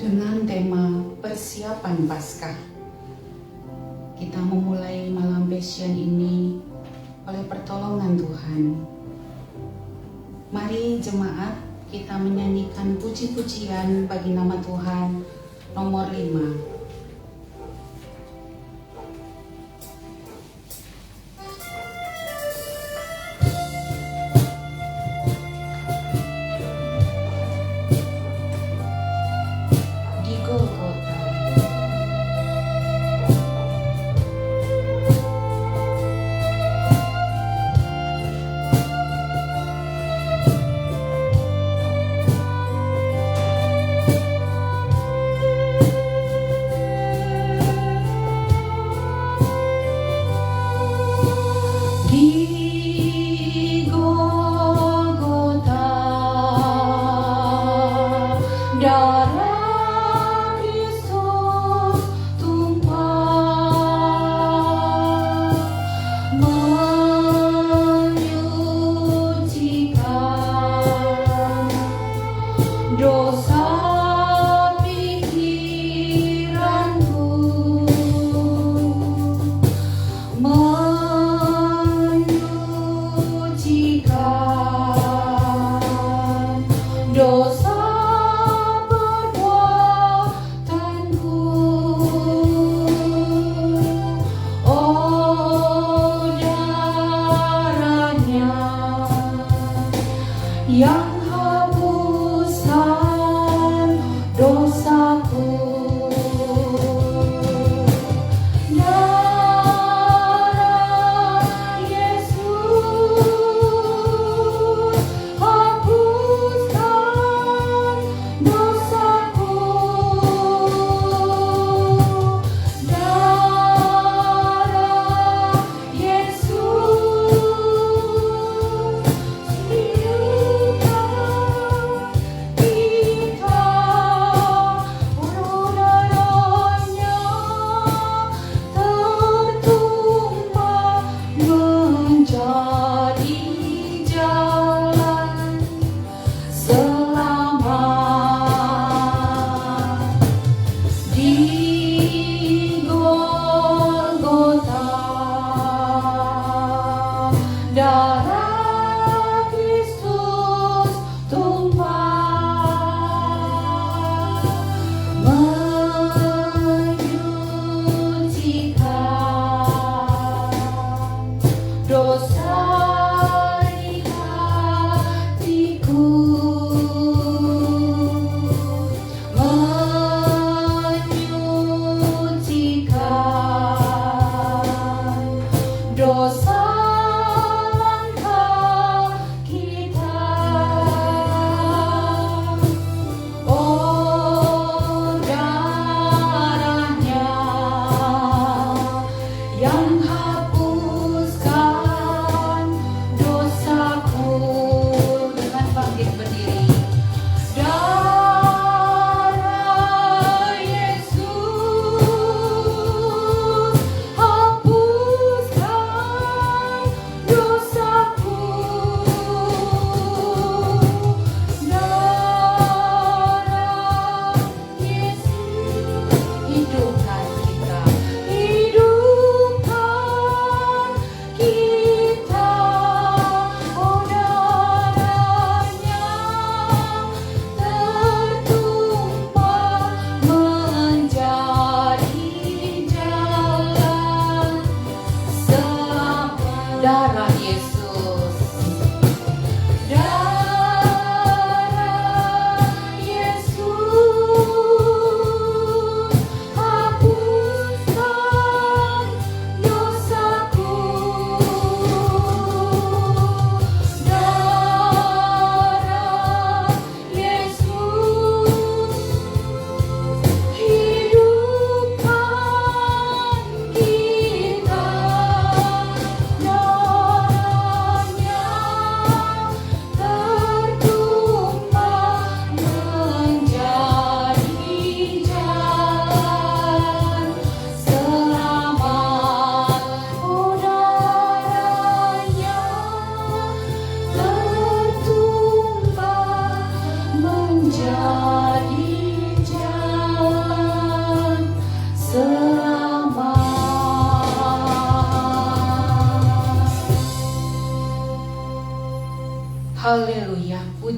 dengan tema persiapan Paskah. Kita memulai malam Passion ini oleh pertolongan Tuhan. Mari jemaat kita menyanyikan puji-pujian bagi nama Tuhan nomor 5.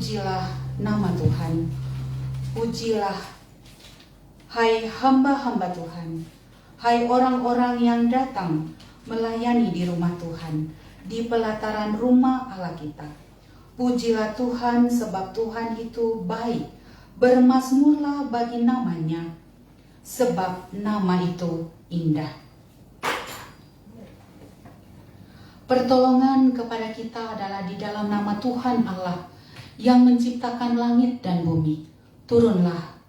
Pujilah nama Tuhan. Pujilah, hai hamba-hamba Tuhan. Hai orang-orang yang datang melayani di rumah Tuhan, di pelataran rumah Allah kita. Pujilah Tuhan sebab Tuhan itu baik. Bermazmurlah bagi namanya, sebab nama itu indah. Pertolongan kepada kita adalah di dalam nama Tuhan Allah yang menciptakan langit dan bumi. Turunlah,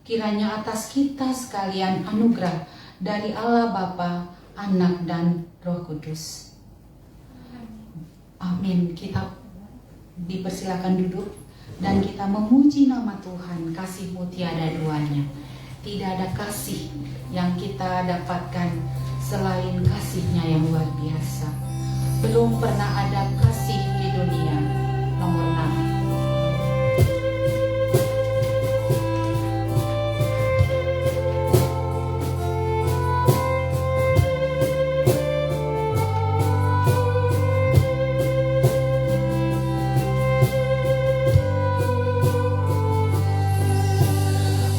kiranya atas kita sekalian anugerah dari Allah Bapa, Anak, dan Roh Kudus. Amin. Kita dipersilakan duduk dan kita memuji nama Tuhan. Kasih-Mu tiada duanya. Tidak ada kasih yang kita dapatkan selain kasih-Nya yang luar biasa. Belum pernah ada kasih di dunia. Nomor 6.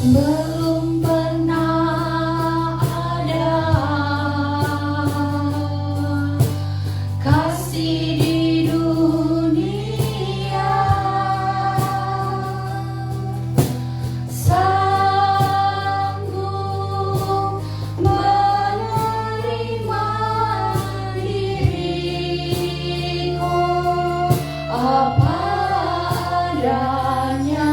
Belum pernah ada kasih di dunia sanggup menerima diriku apa adanya.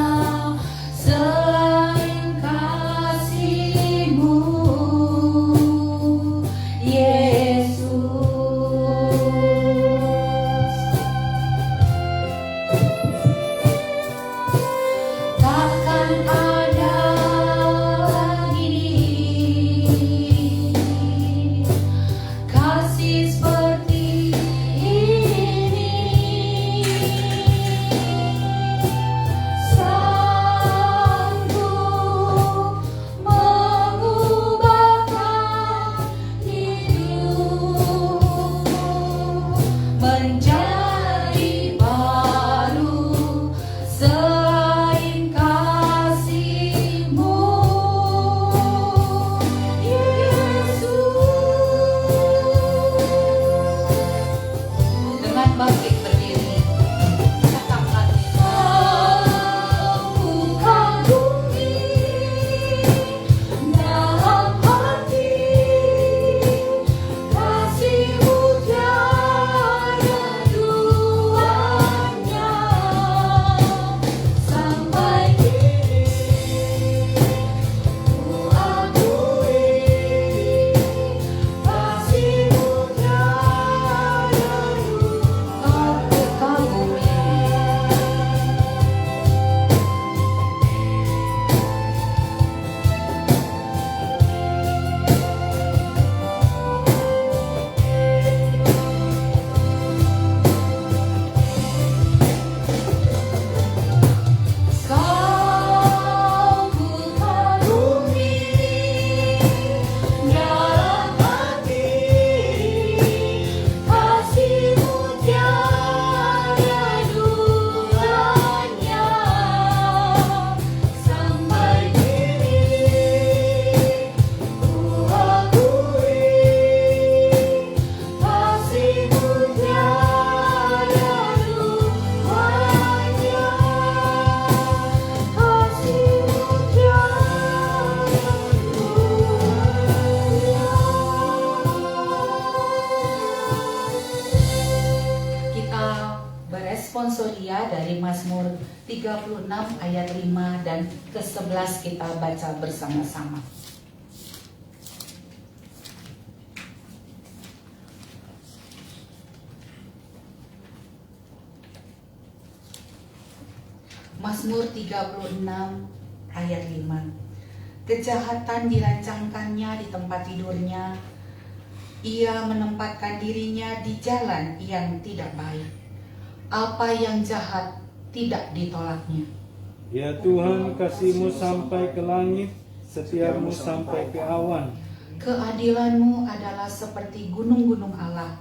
Responsoria dari Mazmur 36 ayat 5 dan ke-11 kita baca bersama-sama. Mazmur 36 ayat 5. Kejahatan dirancangkannya di tempat tidurnya. Ia menempatkan dirinya di jalan yang tidak baik. Apa yang jahat tidak ditolaknya. Ya Tuhan, kasih-Mu sampai ke langit, setia-Mu sampai ke awan. Keadilan-Mu adalah seperti gunung-gunung Allah.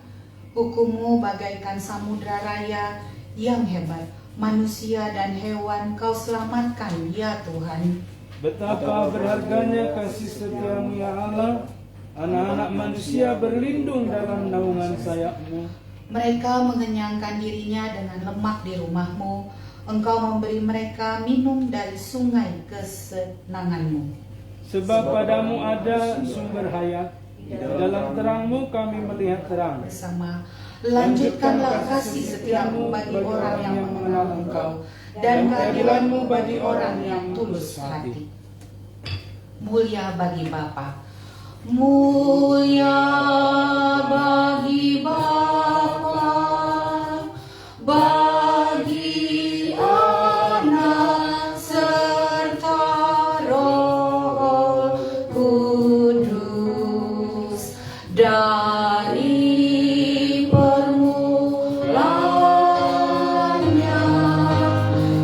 Hukum-Mu bagaikan samudra raya yang hebat. Manusia dan hewan Kau selamatkan, ya Tuhan. Betapa berharganya kasih setiamu ya Allah. Anak-anak manusia berlindung dalam naungan sayap-Mu. Mereka mengenyangkan dirinya dengan lemak di rumah-Mu. Engkau memberi mereka minum dari sungai kesenangan-Mu. Sebab padamu ada sumber hayat. Dalam terang-Mu kami melihat terang. Bersama, lanjutkanlah kasih setiamu bagi orang yang mengenal Engkau, dan keadilan-Mu bagi orang yang tulus hati. Mulia bagi Bapa, mulia bagi Bapa, bagi Anak serta Roh Kudus, dari permulaan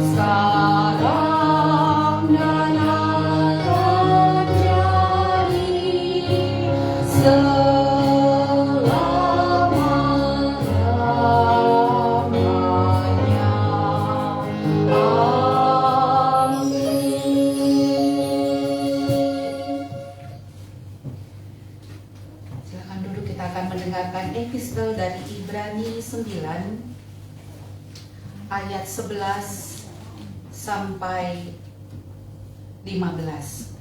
sekarang dan akan jadi selama-lamanya. Amin. Silakan duduk, kita akan mendengarkan epistel dari Ibrani 9 ayat 11 sampai 15.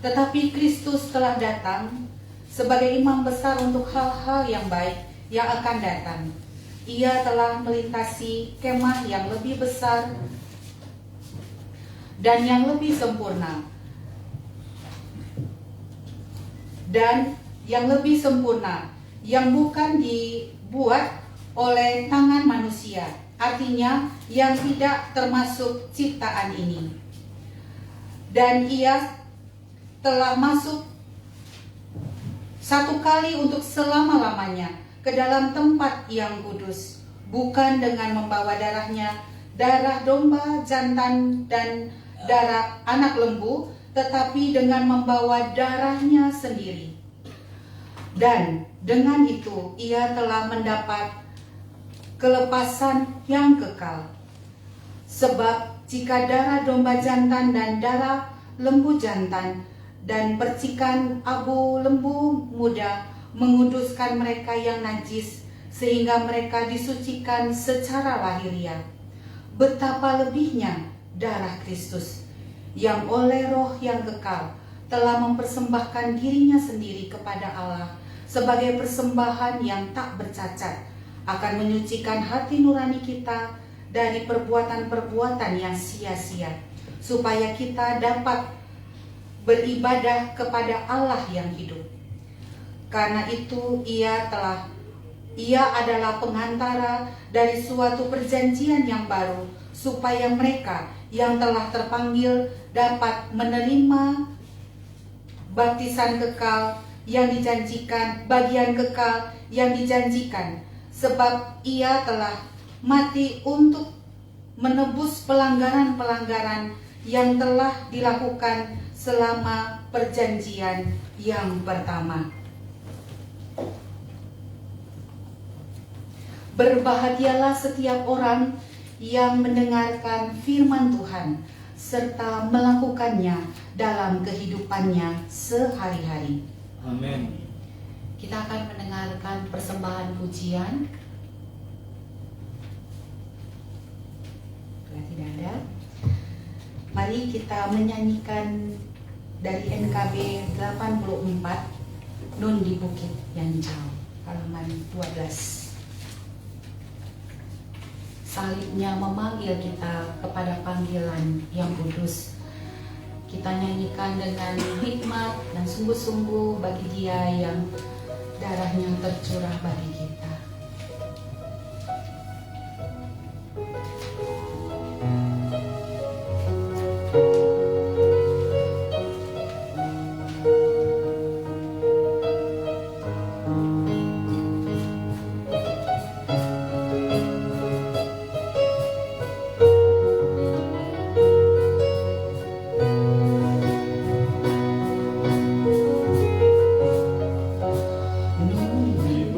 Tetapi Kristus telah datang sebagai imam besar untuk hal-hal yang baik yang akan datang. Ia telah melintasi kemah yang lebih besar dan yang lebih sempurna, yang bukan dibuat oleh tangan manusia, artinya yang tidak termasuk ciptaan ini. Dan ia telah masuk satu kali untuk selama-lamanya ke dalam tempat yang kudus, bukan dengan membawa darahnya, darah domba jantan dan darah anak lembu, tetapi dengan membawa darahnya sendiri. Dan dengan itu ia telah mendapat kelepasan yang kekal. Sebab jika darah domba jantan dan darah lembu jantan dan percikan abu lembu muda menguduskan mereka yang najis, sehingga mereka disucikan secara lahiriah, betapa lebihnya darah Kristus, yang oleh Roh yang kekal telah mempersembahkan dirinya sendiri kepada Allah sebagai persembahan yang tak bercacat, akan menyucikan hati nurani kita dari perbuatan-perbuatan yang sia-sia, supaya kita dapat beribadah kepada Allah yang hidup. Karena itu ia adalah pengantara dari suatu perjanjian yang baru, supaya mereka yang telah terpanggil dapat menerima baptisan kekal yang dijanjikan, bagian kekal yang dijanjikan, sebab ia telah mati untuk menebus pelanggaran-pelanggaran yang telah dilakukan selama perjanjian yang pertama. Berbahagialah setiap orang yang mendengarkan firman Tuhan serta melakukannya dalam kehidupannya sehari-hari. Amin. Kita akan mendengarkan persembahan pujian. Bila tidak ada, mari kita menyanyikan dari NKB 84, Nun di Bukit yang Jauh, halaman 12. Salibnya memanggil kita kepada panggilan yang kudus. Kita nyanyikan dengan hikmat dan sungguh-sungguh bagi Dia yang darahnya tercurah bagi kita. Bukit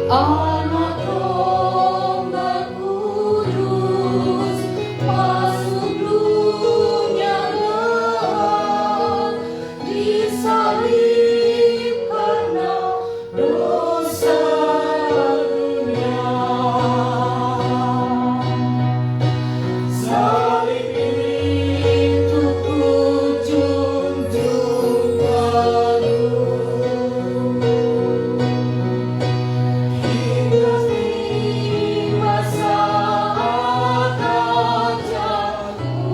Anak domba kudus masuk dunia gelap, disalib karena dosa dunia. Salib itu ku junjung penuh hingga tiba saat ajalku.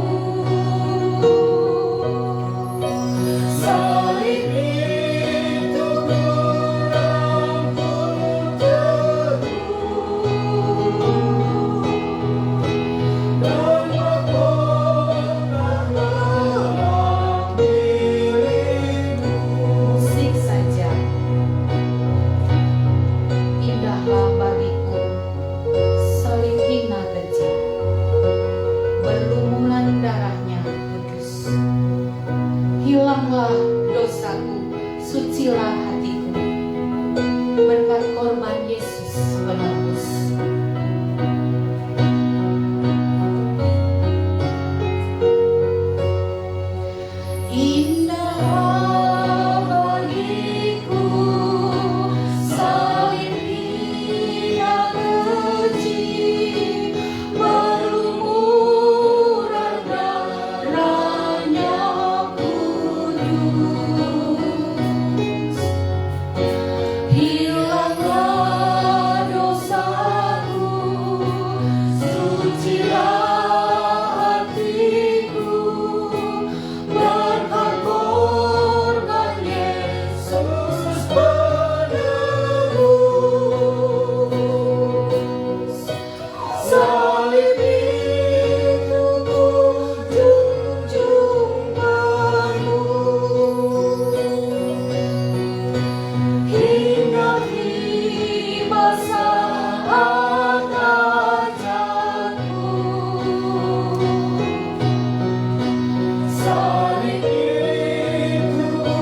Salib itu ku rangkul teguh dan mahkota milikmu. Musik saja indahlah bagiku, salib hina keji, berlumuran darahnya kudus. Hilanglah dosaku, sucilah hatiku, berkat korban Yesus penebus. Indah bagiku, salib hina keji, berlumuran darahnya kudus. Hilanglah dosaku, sucilah hatiku, berkat korban Yesus penebus. Salib itu ku junjung penuh hingga tiba saat ajalku. Salib itu ku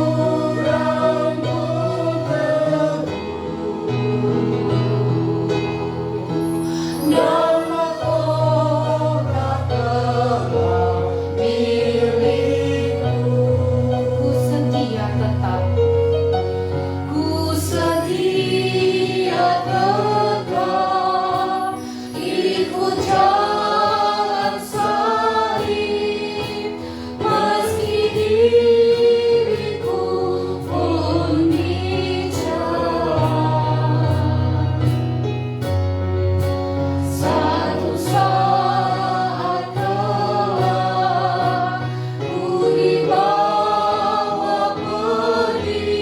rangkul teguh dan mahkota telah milikku. Ku setia tetap, ku setia tetap, ikut jalan salib, meski diriku pun dicela. Satu saat kelak ku dibawa pergi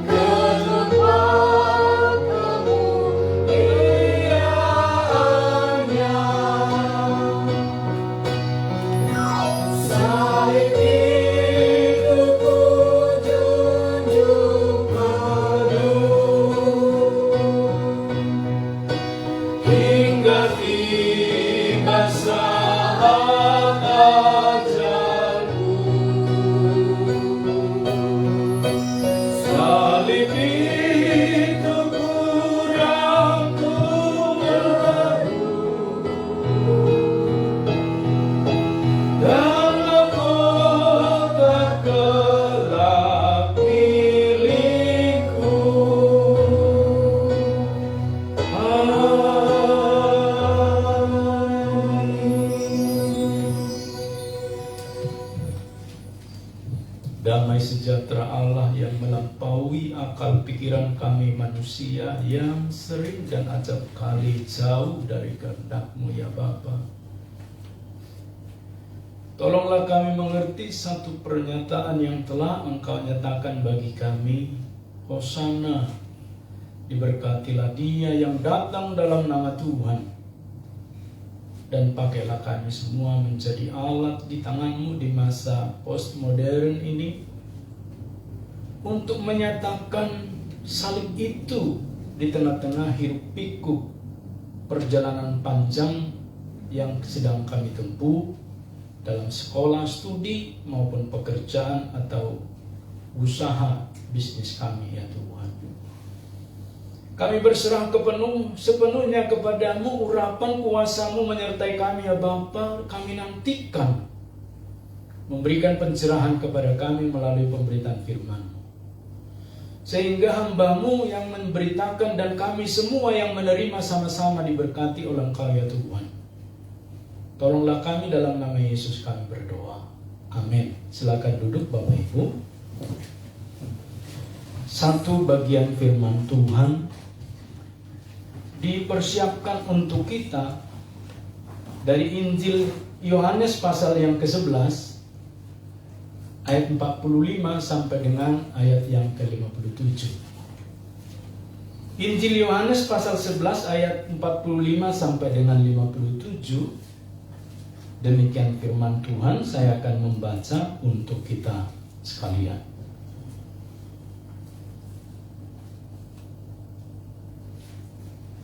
ke tempat kemuliaannya. Salib itu ku junjung penuh hingga tiba saat ajalku. Salib itu ku rangkul dan mahkota kelak milikku. Damai sejahtera Allah yang melampaui akal pikiran kami manusia yang sering dan acap kali jauh dari kehendak-Mu ya Bapa. Tolonglah kami mengerti satu pernyataan yang telah Engkau nyatakan bagi kami. Hosana, diberkatilah dia yang datang dalam nama Tuhan. Dan pakailah kami semua menjadi alat di tangan-Mu di masa postmodern ini untuk menyatakan salib itu di tengah-tengah hiruk pikuk perjalanan panjang yang sedang kami tempuh dalam sekolah, studi maupun pekerjaan atau usaha bisnis kami ya Tuhan. Kami berserah sepenuhnya kepadamu, urapan kuasa-Mu menyertai kami ya Bapa. Kami nantikan memberikan pencerahan kepada kami melalui pemberitaan firman-Mu. Sehingga hamba-Mu yang memberitakan dan kami semua yang menerima sama-sama diberkati oleh Engkau ya Tuhan. Tolonglah kami dalam nama Yesus kami berdoa. Amin. Silakan duduk Bapak Ibu. Satu bagian firman Tuhan dipersiapkan untuk kita dari Injil Yohanes pasal yang ke-11 ayat 45 sampai dengan ayat yang ke-57. Injil Yohanes pasal 11 ayat 45 sampai dengan 57. Demikian firman Tuhan, saya akan membaca untuk kita sekalian.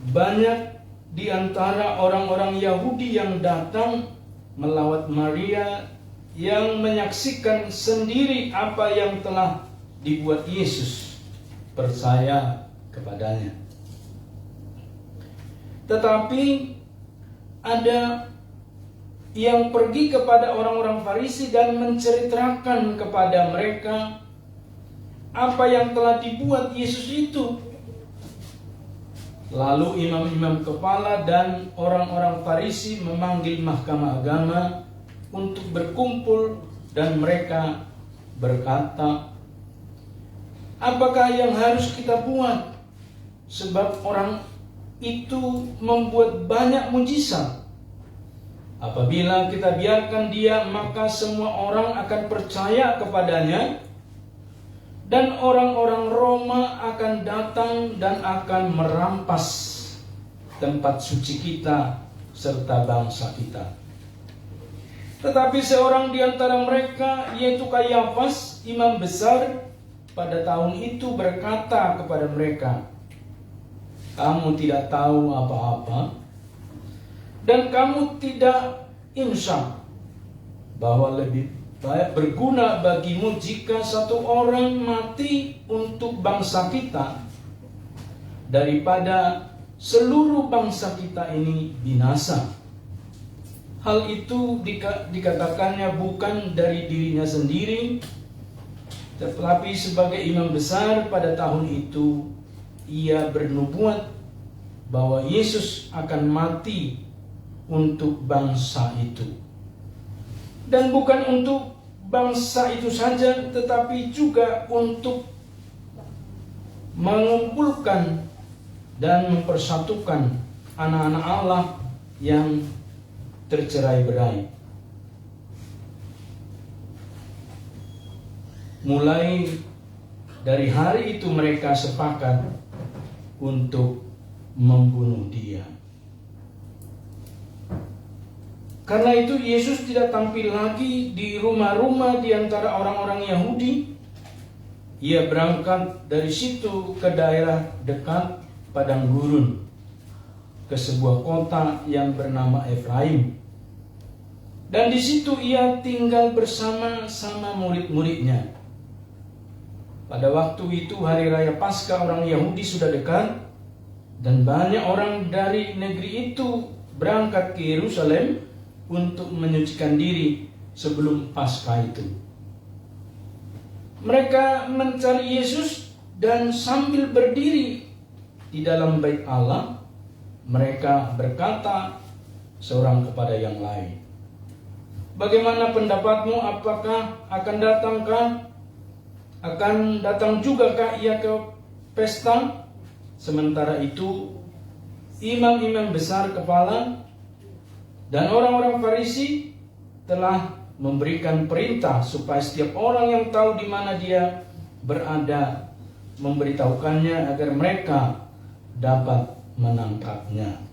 Banyak di antara orang-orang Yahudi yang datang melawat Maria yang menyaksikan sendiri apa yang telah dibuat Yesus, percaya kepadanya. Tetapi ada yang pergi kepada orang-orang Farisi dan menceritakan kepada mereka apa yang telah dibuat Yesus itu. Lalu imam-imam kepala dan orang-orang Farisi memanggil mahkamah agama untuk berkumpul dan mereka berkata, apakah yang harus kita buat? Sebab orang itu membuat banyak mujizat. Apabila kita biarkan dia, maka semua orang akan percaya kepadanya, dan orang-orang Roma akan datang dan akan merampas tempat suci kita serta bangsa kita. Tetapi seorang di antara mereka, yaitu Kayafas, imam besar, pada tahun itu berkata kepada mereka, kamu tidak tahu apa-apa, dan kamu tidak insya bahwa lebih baik berguna bagimu jika satu orang mati untuk bangsa kita daripada seluruh bangsa kita ini binasa. Hal itu dikatakannya bukan dari dirinya sendiri, tetapi sebagai imam besar pada tahun itu ia bernubuat bahwa Yesus akan mati untuk bangsa itu. Dan bukan untuk bangsa itu saja, tetapi juga untuk mengumpulkan dan mempersatukan anak-anak Allah yang tercerai-berai. Mulai dari hari itu mereka sepakat untuk membunuh dia. Karena itu Yesus tidak tampil lagi di rumah-rumah di antara orang-orang Yahudi. Ia berangkat dari situ ke daerah dekat padang gurun, ke sebuah kota yang bernama Efraim. Dan di situ ia tinggal bersama-sama murid-muridnya. Pada waktu itu hari raya Paskah orang Yahudi sudah dekat, dan banyak orang dari negeri itu berangkat ke Yerusalem untuk menyucikan diri sebelum Paskah itu. Mereka mencari Yesus dan sambil berdiri di dalam bait Allah, mereka berkata seorang kepada yang lain, bagaimana pendapatmu? Apakah akan datang jugakah ia ke pesta? Sementara itu imam-imam besar kepala dan orang-orang Farisi telah memberikan perintah supaya setiap orang yang tahu di mana dia berada memberitahukannya agar mereka dapat menangkapnya.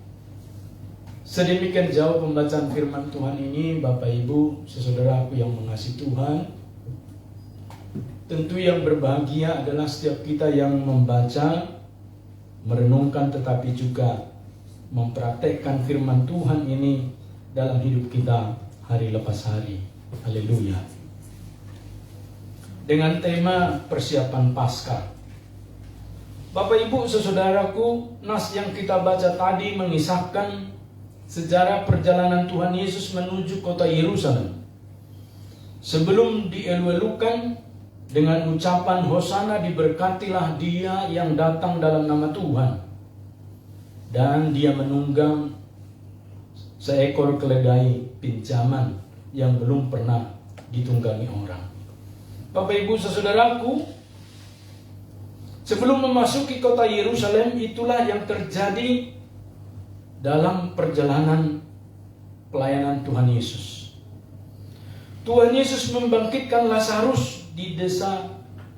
Sedemikian jauh pembacaan firman Tuhan ini, Bapak Ibu, saudaraku yang mengasihi Tuhan. Tentu yang berbahagia adalah setiap kita yang membaca, merenungkan, tetapi juga mempraktekkan firman Tuhan ini dalam hidup kita hari lepas hari. Haleluya. Dengan tema persiapan Paskah. Bapak Ibu saudaraku, nas yang kita baca tadi mengisahkan sejarah perjalanan Tuhan Yesus menuju kota Yerusalem. Sebelum dielu-elukan dengan ucapan Hosana, diberkatilah dia yang datang dalam nama Tuhan. Dan dia menunggang seekor keledai pinjaman yang belum pernah ditunggangi orang. Bapak Ibu saudaraku, sebelum memasuki kota Yerusalem, itulah yang terjadi dalam perjalanan pelayanan Tuhan Yesus. Tuhan Yesus membangkitkan Lazarus di desa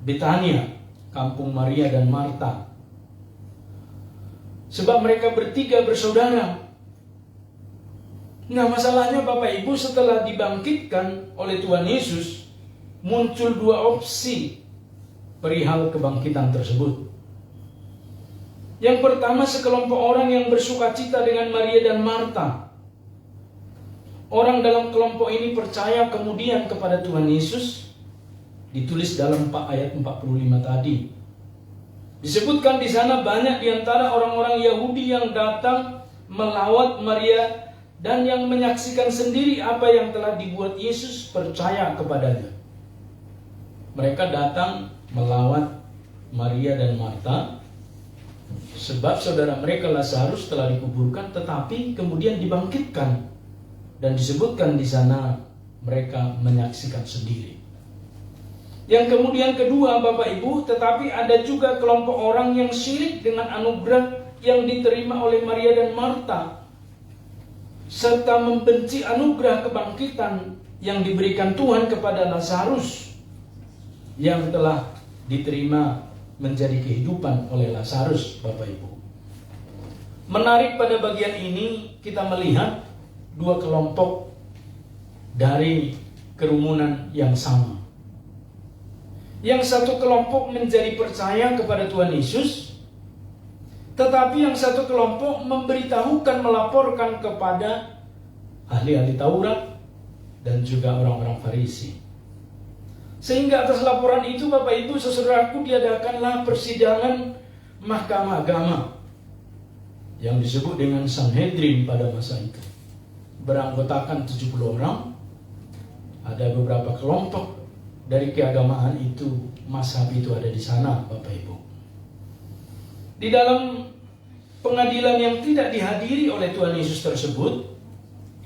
Betania, kampung Maria dan Marta. Sebab mereka bertiga bersaudara. Nah, masalahnya Bapak Ibu, setelah dibangkitkan oleh Tuhan Yesus, muncul dua opsi perihal kebangkitan tersebut. Yang pertama, sekelompok orang yang bersukacita dengan Maria dan Marta. Orang dalam kelompok ini percaya kemudian kepada Tuhan Yesus, ditulis dalam ayat 45 tadi. Disebutkan di sana banyak di antara orang-orang Yahudi yang datang melawat Maria dan yang menyaksikan sendiri apa yang telah dibuat Yesus, percaya kepadanya. Mereka datang melawat Maria dan Marta sebab saudara mereka Lazarus telah dikuburkan tetapi kemudian dibangkitkan, dan disebutkan di sana mereka menyaksikan sendiri. Yang kemudian kedua Bapak Ibu, tetapi ada juga kelompok orang yang syirik dengan anugerah yang diterima oleh Maria dan Marta, serta membenci anugerah kebangkitan yang diberikan Tuhan kepada Lazarus yang telah diterima menjadi kehidupan oleh Lazarus. Bapak Ibu, menarik pada bagian ini kita melihat dua kelompok dari kerumunan yang sama. Yang satu kelompok menjadi percaya kepada Tuhan Yesus, tetapi yang satu kelompok memberitahukan, melaporkan kepada ahli-ahli Taurat dan juga orang-orang Farisi. Sehingga atas laporan itu Bapak Ibu saudaraku, diadakanlah persidangan mahkamah agama yang disebut dengan Sanhedrin pada masa itu. Beranggotakan 70 orang. Ada beberapa kelompok dari keagamaan itu, mazhab itu ada di sana Bapak Ibu. Di dalam pengadilan yang tidak dihadiri oleh Tuhan Yesus tersebut,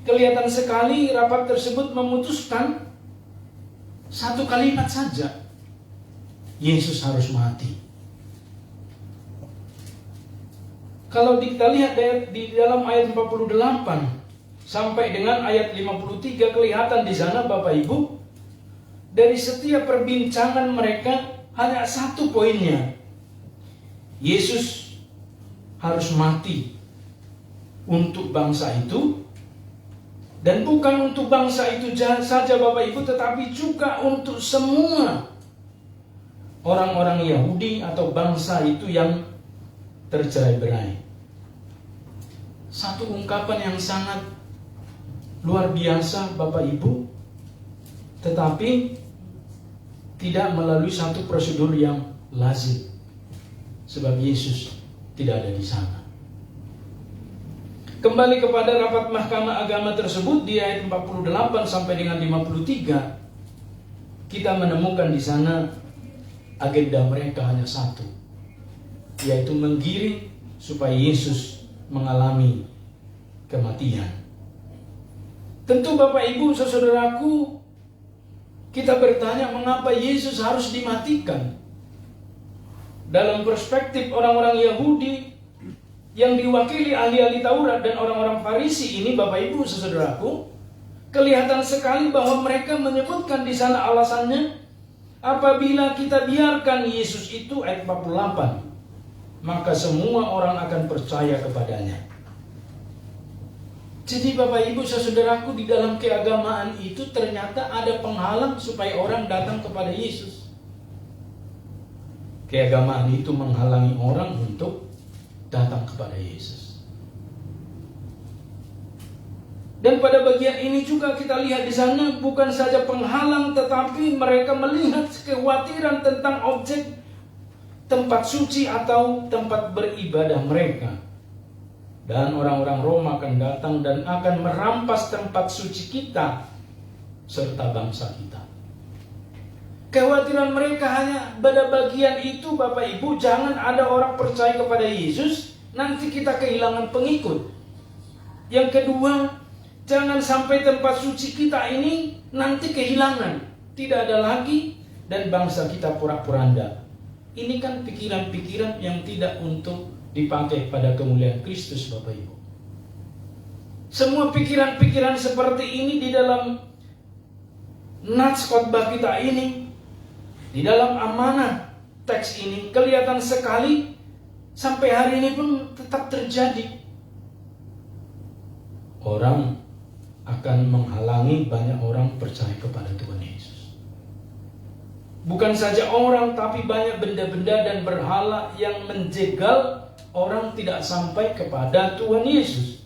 kelihatan sekali rapat tersebut memutuskan satu kalimat saja: Yesus harus mati. Kalau kita lihat di dalam ayat 48 sampai dengan ayat 53, kelihatan di sana Bapak Ibu, dari setiap perbincangan mereka hanya satu poinnya: Yesus harus mati untuk bangsa itu, dan bukan untuk bangsa itu saja Bapak Ibu, tetapi juga untuk semua orang-orang Yahudi atau bangsa itu yang tercerai-berai. Satu ungkapan yang sangat luar biasa Bapak Ibu, tetapi tidak melalui satu prosedur yang lazim, sebab Yesus tidak ada di sana. Kembali kepada rapat mahkamah agama tersebut di ayat 48 sampai dengan 53, kita menemukan di sana agenda mereka hanya satu, yaitu menggiring supaya Yesus mengalami kematian. Tentu Bapak Ibu saudaraku, kita bertanya mengapa Yesus harus dimatikan. Dalam perspektif orang-orang Yahudi yang diwakili ahli-ahli Taurat dan orang-orang Farisi ini Bapak Ibu saudaraku, kelihatan sekali bahwa mereka menyebutkan di sana alasannya, apabila kita biarkan Yesus itu, ayat 48, maka semua orang akan percaya kepadanya. Jadi Bapak Ibu saudaraku, di dalam keagamaan itu ternyata ada penghalang supaya orang datang kepada Yesus. Keagamaan itu menghalangi orang untuk datang kepada Yesus. Dan pada bagian ini juga kita lihat di sana bukan saja penghalang, tetapi mereka melihat kekhawatiran tentang objek tempat suci atau tempat beribadah mereka. Dan orang-orang Roma akan datang dan akan merampas tempat suci kita serta bangsa kita. Kekhawatiran mereka hanya pada bagian itu, Bapak Ibu, jangan ada orang percaya kepada Yesus, nanti kita kehilangan pengikut. Yang kedua, jangan sampai tempat suci kita ini nanti kehilangan, tidak ada lagi, dan bangsa kita porak-poranda. Ini kan pikiran-pikiran yang tidak untuk dipakai pada kemuliaan Kristus, Bapak Ibu. Semua pikiran-pikiran seperti ini di dalam nats khotbah kita ini, di dalam amanah teks ini kelihatan sekali sampai hari ini pun tetap terjadi. Orang akan menghalangi banyak orang percaya kepada Tuhan Yesus. Bukan saja orang, tapi banyak benda-benda dan berhala yang menjegal orang tidak sampai kepada Tuhan Yesus.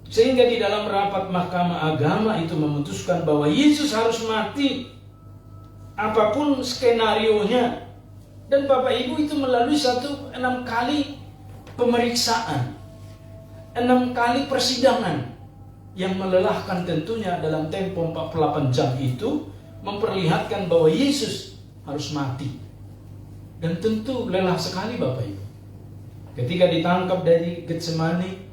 Sehingga di dalam rapat Mahkamah Agama itu memutuskan bahwa Yesus harus mati apapun skenarionya. Dan Bapak Ibu itu melalui 6 kali pemeriksaan, 6 kali persidangan yang melelahkan tentunya dalam tempo 48 jam itu, memperlihatkan bahwa Yesus harus mati. Dan tentu lelah sekali Bapak Ibu. Ketika ditangkap dari Getsemani,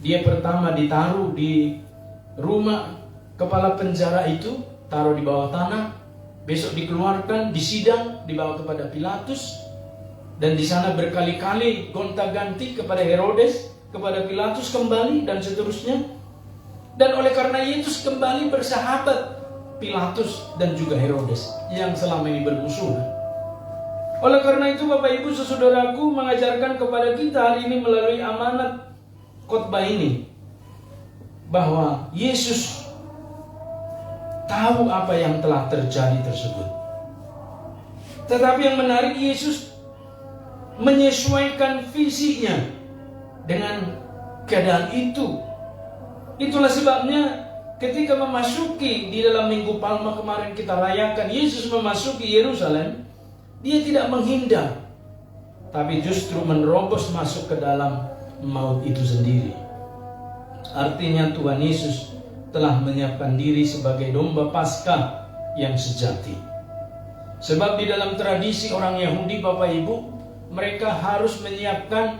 dia pertama ditaruh di rumah kepala penjara itu, taruh di bawah tanah. Besok dikeluarkan, disidang, dibawa kepada Pilatus. Dan di sana berkali-kali gonta-ganti kepada Herodes, kepada Pilatus kembali, dan seterusnya. Dan oleh karena Yesus kembali bersahabat Pilatus dan juga Herodes yang selama ini bermusuhan. Oleh karena itu Bapak Ibu saudaraku, mengajarkan kepada kita hari ini melalui amanat khotbah ini bahwa Yesus tahu apa yang telah terjadi tersebut. Tetapi yang menarik, Yesus menyesuaikan visinya dengan keadaan itu. Itulah sebabnya ketika memasuki di dalam Minggu Palma kemarin kita rayakan, Yesus memasuki Yerusalem, dia tidak menghindar, tapi justru menerobos masuk ke dalam maut itu sendiri. Artinya Tuhan Yesus telah menyiapkan diri sebagai domba Paskah yang sejati. Sebab di dalam tradisi orang Yahudi Bapak Ibu, mereka harus menyiapkan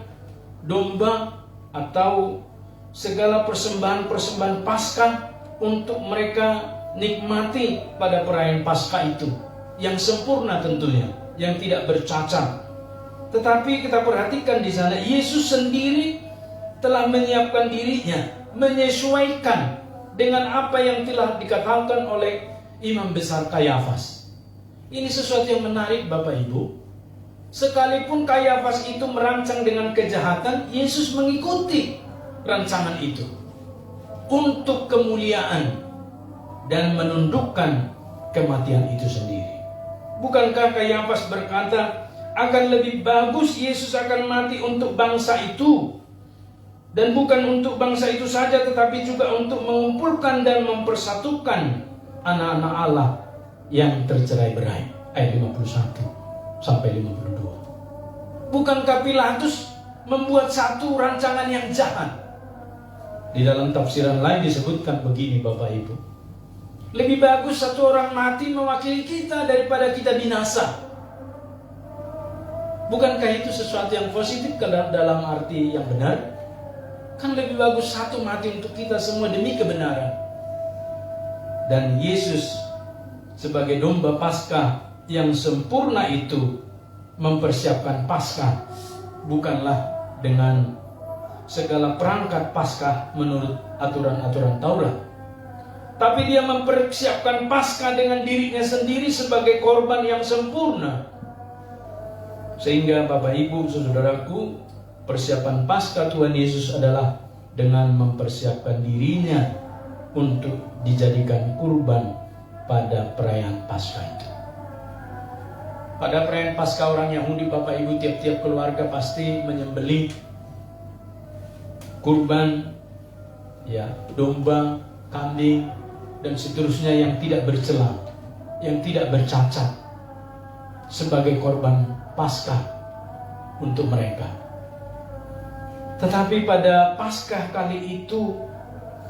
domba atau segala persembahan-persembahan Paskah untuk mereka nikmati pada perayaan Paskah itu, yang sempurna tentunya, yang tidak bercacat. Tetapi kita perhatikan di sana, Yesus sendiri telah menyiapkan dirinya, menyesuaikan dengan apa yang telah dikatakan oleh Imam Besar Kayafas. Ini sesuatu yang menarik Bapak Ibu. Sekalipun Kayafas itu merancang dengan kejahatan, Yesus mengikuti rancangan itu untuk kemuliaan dan menundukkan kematian itu sendiri. Bukankah Kayafas berkata, akan lebih bagus Yesus akan mati untuk bangsa itu, dan bukan untuk bangsa itu saja, tetapi juga untuk mengumpulkan dan mempersatukan anak-anak Allah yang tercerai-berai. Ayat 51 sampai 52. Bukankah Pilatus membuat satu rancangan yang jahat? Di dalam tafsiran lain disebutkan begini Bapak Ibu, lebih bagus satu orang mati mewakili kita daripada kita binasa. Bukankah itu sesuatu yang positif dalam arti yang benar? Kan lebih bagus satu mati untuk kita semua demi kebenaran. Dan Yesus sebagai domba Paskah yang sempurna itu mempersiapkan Paskah bukanlah dengan segala perangkat Paskah menurut aturan-aturan Taurat, tapi dia mempersiapkan Paskah dengan dirinya sendiri sebagai korban yang sempurna. Sehingga Bapak Ibu saudaraku, persiapan Paskah Tuhan Yesus adalah dengan mempersiapkan dirinya untuk dijadikan kurban pada perayaan Paskah itu. Pada perayaan Paskah orang Yahudi Bapak Ibu, tiap-tiap keluarga pasti menyembelih kurban, ya, domba, kambing, dan seterusnya yang tidak bercela, yang tidak bercacat. sebagai korban Paskah untuk mereka. Tetapi pada Paskah kali itu,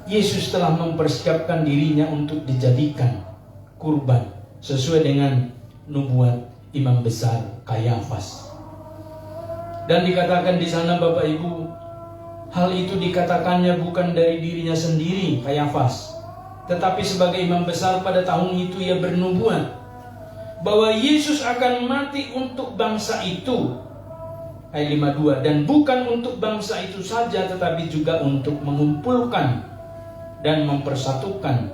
Yesus telah mempersiapkan dirinya untuk dijadikan kurban sesuai dengan nubuat Imam Besar Kayafas. Dan dikatakan di sana, Bapak Ibu, hal itu dikatakannya bukan dari dirinya sendiri, Kayafas, tetapi sebagai imam besar pada tahun itu ia bernubuat bahwa Yesus akan mati untuk bangsa itu. Ayat 52, dan bukan untuk bangsa itu saja, tetapi juga untuk mengumpulkan dan mempersatukan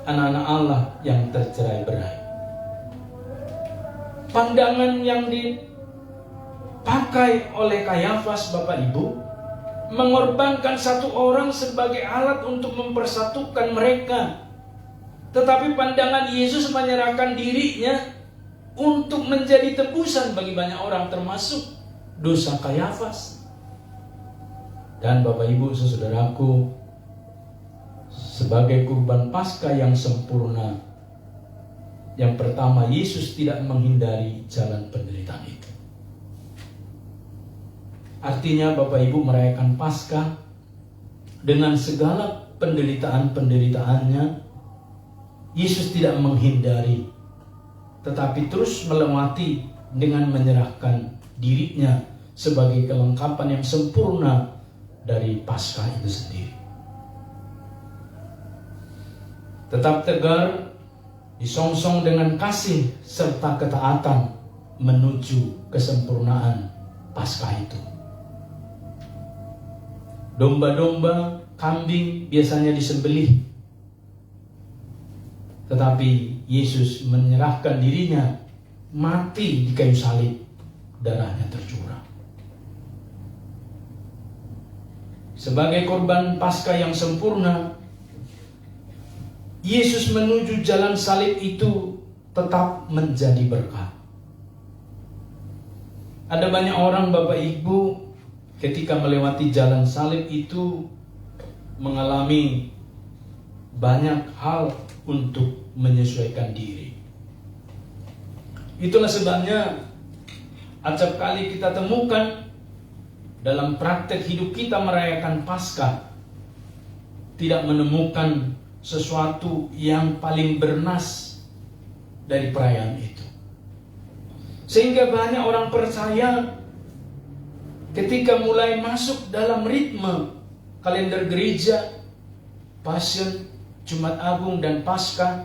anak-anak Allah yang tercerai-berai. Pandangan yang dipakai oleh Kayafas, Bapak Ibu, mengorbankan satu orang sebagai alat untuk mempersatukan mereka. Tetapi pandangan Yesus menyerahkan dirinya untuk menjadi tebusan bagi banyak orang, termasuk dosa Kayafas. Dan Bapak Ibu, saudaraku, sebagai kurban Paskah yang sempurna, yang pertama, Yesus tidak menghindari jalan penderitaan itu. Artinya Bapak Ibu merayakan Paskah dengan segala penderitaan-penderitaannya, Yesus tidak menghindari, tetapi terus melewati dengan menyerahkan dirinya sebagai kelengkapan yang sempurna dari Paskah itu sendiri. Tetap tegar, disongsong dengan kasih serta ketaatan menuju kesempurnaan Paskah itu. Domba-domba, kambing biasanya disembelih, tetapi Yesus menyerahkan dirinya mati di kayu salib, darahnya tercurah. Sebagai korban Paskah yang sempurna, Yesus menuju jalan salib itu tetap menjadi berkat. Ada banyak orang, Bapak Ibu, ketika melewati jalan salib itu mengalami banyak hal untuk menyesuaikan diri. Itulah sebabnya acap kali kita temukan dalam praktek hidup kita merayakan Paskah, tidak menemukan sesuatu yang paling bernas dari perayaan itu. Sehingga banyak orang percaya ketika mulai masuk dalam ritme kalender gereja, Passion, Jumat Agung, dan Paskah,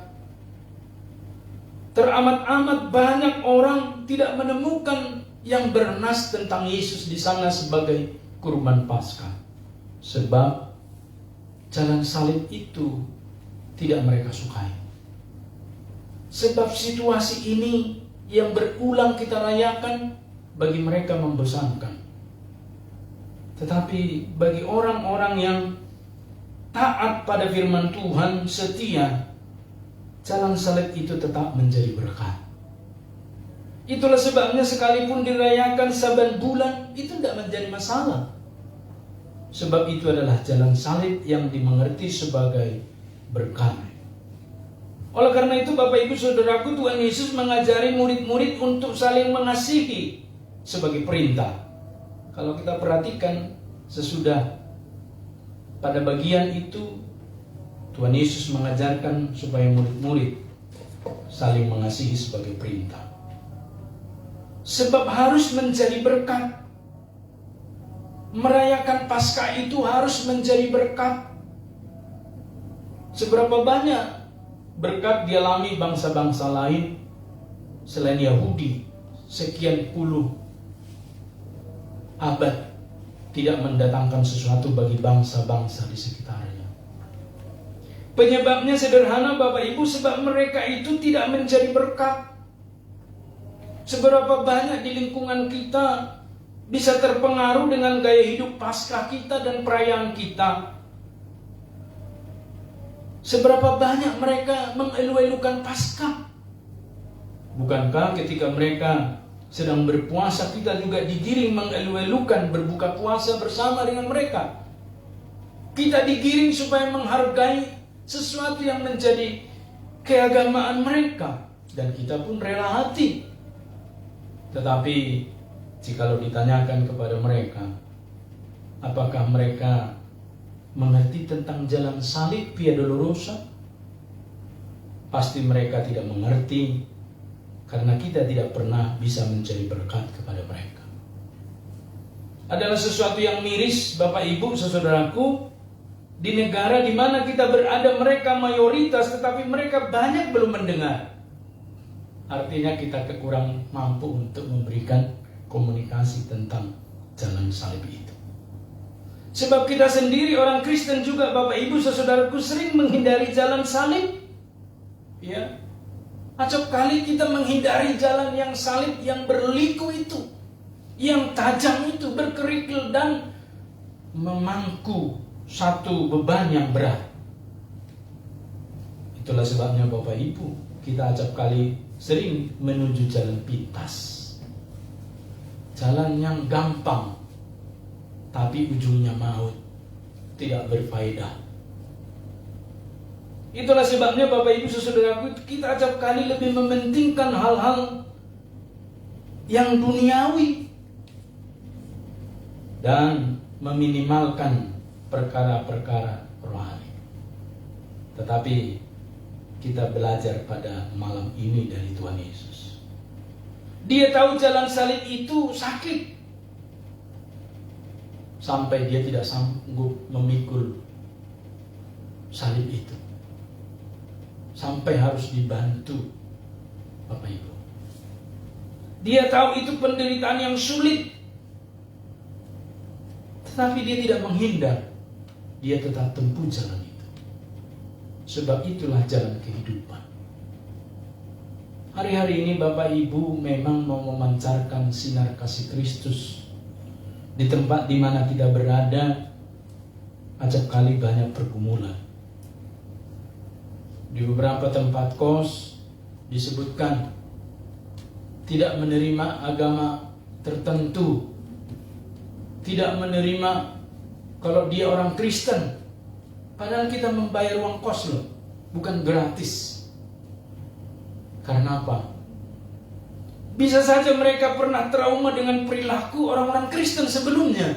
teramat-amat banyak orang tidak menemukan yang bernas tentang Yesus di sana sebagai kurban Paskah. Sebab jalan salib itu tidak mereka sukai. Sebab situasi ini yang berulang kita rayakan bagi mereka membosankan. Tetapi bagi orang-orang yang taat pada firman Tuhan, setia, jalan salib itu tetap menjadi berkat. Itulah sebabnya sekalipun dirayakan saban bulan, itu tidak menjadi masalah. Sebab itu adalah jalan salib yang dimengerti sebagai berkat. Oleh karena itu, Bapak Ibu Saudaraku, Tuhan Yesus mengajari murid-murid untuk saling mengasihi sebagai perintah. Kalau kita perhatikan sesudah pada bagian itu, Tuhan Yesus mengajarkan supaya murid-murid saling mengasihi sebagai perintah. Sebab harus menjadi berkat. Merayakan Paskah itu harus menjadi berkat. Seberapa banyak berkat dialami bangsa-bangsa lain selain Yahudi sekian puluh abad tidak mendatangkan sesuatu bagi bangsa-bangsa di sekitarnya. Penyebabnya sederhana, Bapak Ibu, sebab mereka itu tidak menjadi berkat. Seberapa banyak di lingkungan kita bisa terpengaruh dengan gaya hidup Paskah kita dan perayaan kita. Seberapa banyak mereka mengelu-elukan Paskah. Bukankah ketika mereka sedang berpuasa, kita juga digiring mengelu-elukan berbuka puasa bersama dengan mereka. Kita digiring supaya menghargai sesuatu yang menjadi keagamaan mereka. Dan kita pun rela hati Tetapi jikalau ditanyakan kepada mereka, apakah mereka mengerti tentang jalan salib Via Dolorosa? Pasti mereka tidak mengerti, karena kita tidak pernah bisa mencari berkat kepada mereka. Adalah sesuatu yang miris, Bapak Ibu, saudaraku, di negara di mana kita berada mereka mayoritas, tetapi mereka banyak belum mendengar. Artinya kita kurang mampu untuk memberikan komunikasi tentang jalan salib itu. Sebab kita sendiri orang Kristen juga, Bapak Ibu saudaraku, sering menghindari jalan salib. Ya, acap kali kita menghindari jalan yang salib, yang berliku itu, yang tajam itu, berkerikil dan memangku satu beban yang berat. Itulah sebabnya Bapak Ibu, kita acap kali sering menuju jalan pintas, jalan yang gampang, tapi ujungnya maut, tidak berfaedah. Itulah sebabnya Bapak Ibu saudaraku, kita acap kali lebih mementingkan hal-hal yang duniawi dan meminimalkan perkara-perkara rohani. Tetapi kita belajar pada malam ini dari Tuhan Yesus. Dia tahu jalan salib itu sakit, sampai dia tidak sanggup memikul salib itu, sampai harus dibantu, Bapak Ibu. Dia tahu itu penderitaan yang sulit, tetapi dia tidak menghindar. Dia tetap tempuh jalan itu. Sebab itulah jalan kehidupan. Hari-hari ini Bapak Ibu memang mau memancarkan sinar kasih Kristus di tempat di mana kita berada. Acap kali banyak pergumulan. Di beberapa tempat kos disebutkan tidak menerima agama tertentu, tidak menerima kalau dia orang Kristen. Padahal kita membayar uang kos loh, bukan gratis. Karena apa? Bisa saja mereka pernah trauma dengan perilaku orang-orang Kristen sebelumnya,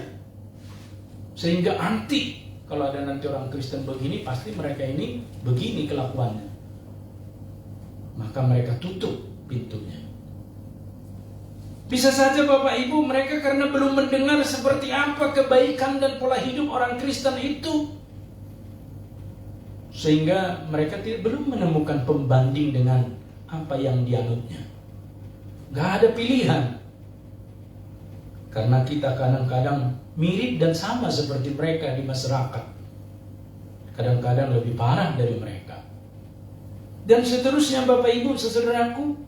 sehingga anti. Kalau ada nanti orang Kristen begini, pasti mereka ini begini kelakuannya. Maka mereka tutup pintunya. Bisa saja Bapak Ibu, mereka karena belum mendengar seperti apa kebaikan dan pola hidup orang Kristen itu, sehingga mereka belum menemukan pembanding dengan apa yang dianutnya. Gak ada pilihan. Karena kita kadang-kadang mirip dan sama seperti mereka di masyarakat. Kadang-kadang lebih parah dari mereka. Dan seterusnya Bapak Ibu saudaraku.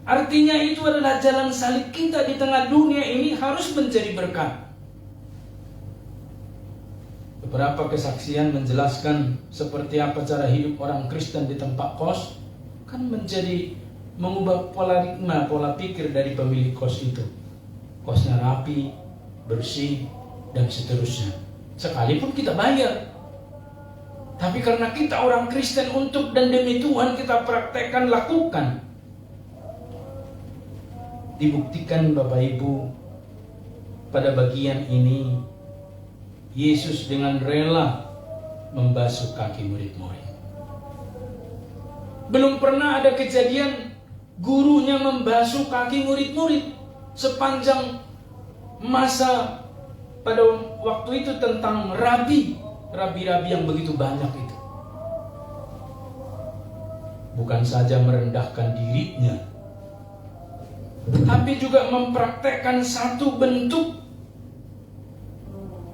Artinya itu adalah jalan salib kita di tengah dunia ini harus menjadi berkat. Beberapa kesaksian menjelaskan seperti apa cara hidup orang Kristen di tempat kos, kan menjadi mengubah pola pikir dari pemilik kos itu. Kosnya rapi, bersih, dan seterusnya. Sekalipun kita bayar, tapi karena kita orang Kristen untuk dan demi Tuhan kita praktekkan, lakukan. Dibuktikan Bapak Ibu, pada bagian ini Yesus dengan rela membasuh kaki murid-murid. Belum pernah ada kejadian gurunya membasuh kaki murid-murid sepanjang masa pada waktu itu tentang rabi-rabi yang begitu banyak itu. Bukan saja merendahkan dirinya, tapi juga mempraktekkan satu bentuk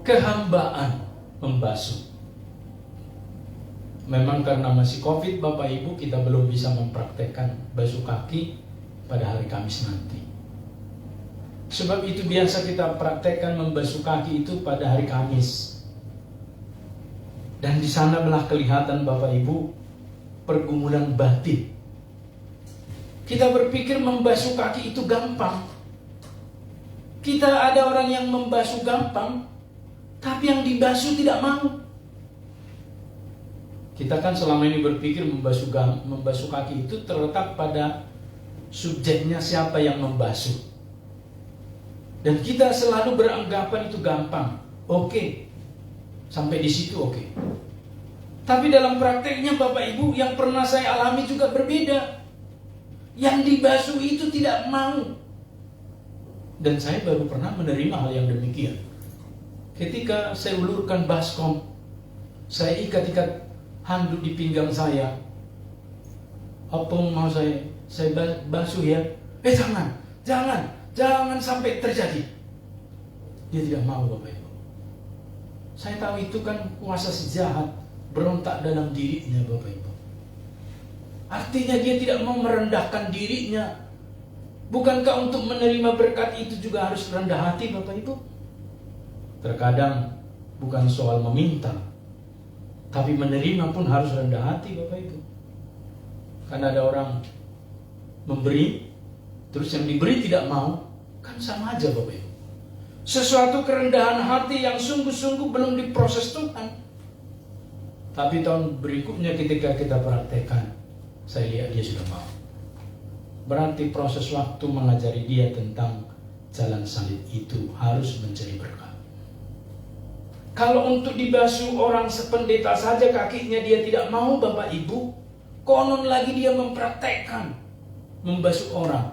kehambaan membasuh. Memang karena masih COVID Bapak Ibu, kita belum bisa mempraktekkan basuh kaki pada hari Kamis nanti. Sebab itu biasa kita praktekkan membasuh kaki itu pada hari Kamis. Dan di sana belah kelihatan Bapak Ibu pergumulan batin. Kita berpikir membasuh kaki itu gampang. Kita ada orang yang membasuh gampang, tapi yang dibasuh tidak mau. Kita kan selama ini berpikir membasuh kaki itu terletak pada subjeknya siapa yang membasuh. Dan kita selalu beranggapan itu gampang. Oke. Sampai di situ oke. Tapi dalam prakteknya Bapak Ibu, yang pernah saya alami juga berbeda. Yang dibasuh itu tidak mau. Dan saya baru pernah menerima hal yang demikian. Ketika saya ulurkan baskom, saya ikat handuk di pinggang saya. Apa mau saya basuh ya? Jangan sampai terjadi. Dia tidak mau, Bapak Ibu. Saya tahu itu kan kuasa si jahat berontak dalam dirinya, Bapak Ibu. Artinya dia tidak mau merendahkan dirinya. Bukankah untuk menerima berkat itu juga harus rendah hati, Bapak Ibu? Terkadang bukan soal meminta, tapi menerima pun harus rendah hati, Bapak Ibu. Karena ada orang memberi, terus yang diberi tidak mau, kan sama aja, Bapak Ibu. Sesuatu kerendahan hati yang sungguh-sungguh belum diproses Tuhan. Tapi tahun berikutnya ketika kita praktekkan, saya lihat dia sudah mau. Berarti proses waktu mengajari dia tentang jalan salib itu harus menjadi berkat. Kalau untuk dibasuh orang sependeta saja kakinya dia tidak mau, Bapak Ibu, konon lagi dia mempraktekkan membasuh orang.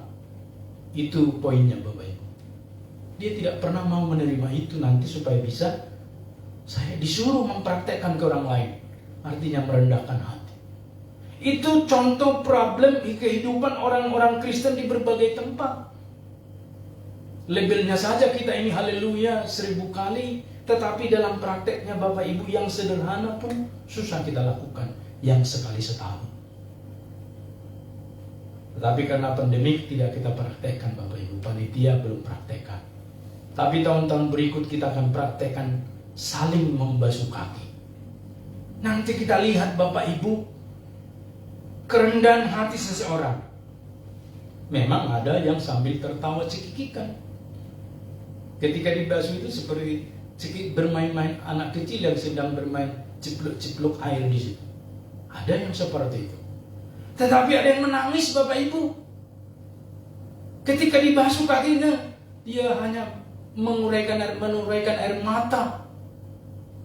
Itu poinnya, Bapak Ibu. Dia tidak pernah mau menerima itu nanti supaya bisa saya disuruh mempraktekkan ke orang lain. Artinya merendahkan hati. Itu contoh problem di kehidupan orang-orang Kristen di berbagai tempat. Labelnya saja kita ini haleluya 1000 kali, tetapi dalam prakteknya Bapak Ibu yang sederhana pun susah kita lakukan, yang sekali setahun. Tetapi karena pandemik tidak kita praktekkan, Bapak Ibu, panitia belum praktekkan. Tapi tahun-tahun berikut kita akan praktekkan saling membasuh kaki. Nanti kita lihat, Bapak Ibu, kerendahan hati seseorang. Memang ada yang sambil tertawa cekikikan. Ketika dibasuh itu seperti bermain-main anak kecil yang sedang bermain cipluk-cipluk air di situ. Ada yang seperti itu. Tetapi ada yang menangis, Bapak Ibu. Ketika dibasuh kakinya, dia hanya menuraikan air mata.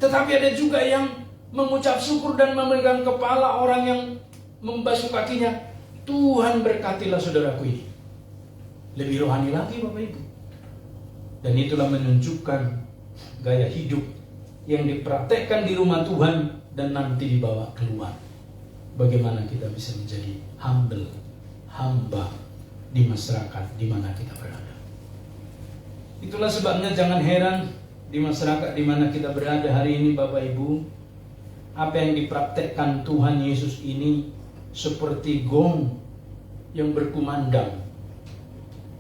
Tetapi ada juga yang mengucap syukur dan memegang kepala orang yang membasuh kakinya. Tuhan berkatilah saudaraku ini. Lebih rohani lagi, Bapak Ibu. Dan itulah menunjukkan gaya hidup yang dipraktekkan di rumah Tuhan dan nanti dibawa keluar. Bagaimana kita bisa menjadi humble, hamba di masyarakat di mana kita berada. Itulah sebabnya jangan heran di masyarakat di mana kita berada hari ini, Bapak Ibu, apa yang dipraktekkan Tuhan Yesus ini seperti gong yang berkumandang.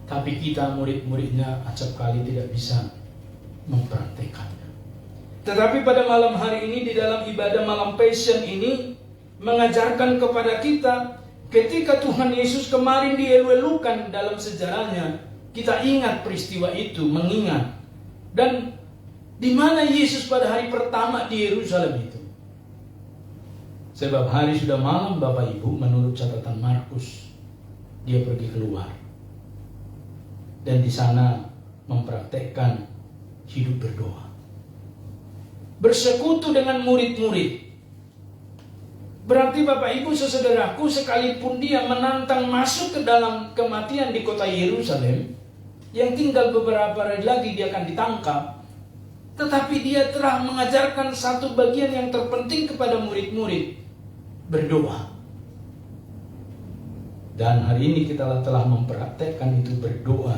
Tapi kita murid-muridnya acap kali tidak bisa mempraktekannya. Tetapi pada malam hari ini di dalam ibadah malam Passion ini mengajarkan kepada kita ketika Tuhan Yesus kemarin dielu-elukan dalam sejarahnya, kita ingat peristiwa itu, mengingat. Dan di mana Yesus pada hari pertama di Yerusalem itu? Sebab hari sudah malam, Bapak Ibu, menurut catatan Markus, dia pergi keluar. Dan di sana mempraktekkan hidup berdoa. Bersekutu dengan murid-murid. Berarti Bapak Ibu saudaraku, sekalipun dia menantang masuk ke dalam kematian di kota Yerusalem, yang tinggal beberapa hari lagi dia akan ditangkap, tetapi dia telah mengajarkan satu bagian yang terpenting kepada murid-murid, berdoa. Dan hari ini kita telah mempraktekkan itu berdoa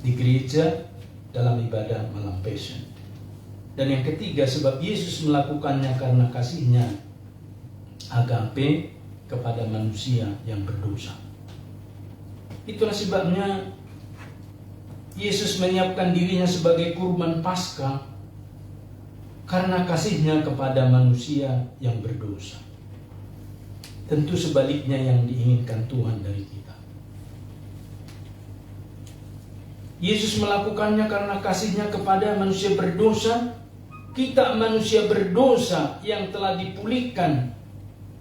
di gereja dalam ibadah malam Passion. Dan yang ketiga, sebab Yesus melakukannya karena kasihnya agape kepada manusia yang berdosa. Itulah sebabnya Yesus menyiapkan dirinya sebagai kurban Paskah karena kasihnya kepada manusia yang berdosa. Tentu sebaliknya yang diinginkan Tuhan dari kita. Yesus melakukannya karena kasihnya kepada manusia berdosa. Kita manusia berdosa yang telah dipulihkan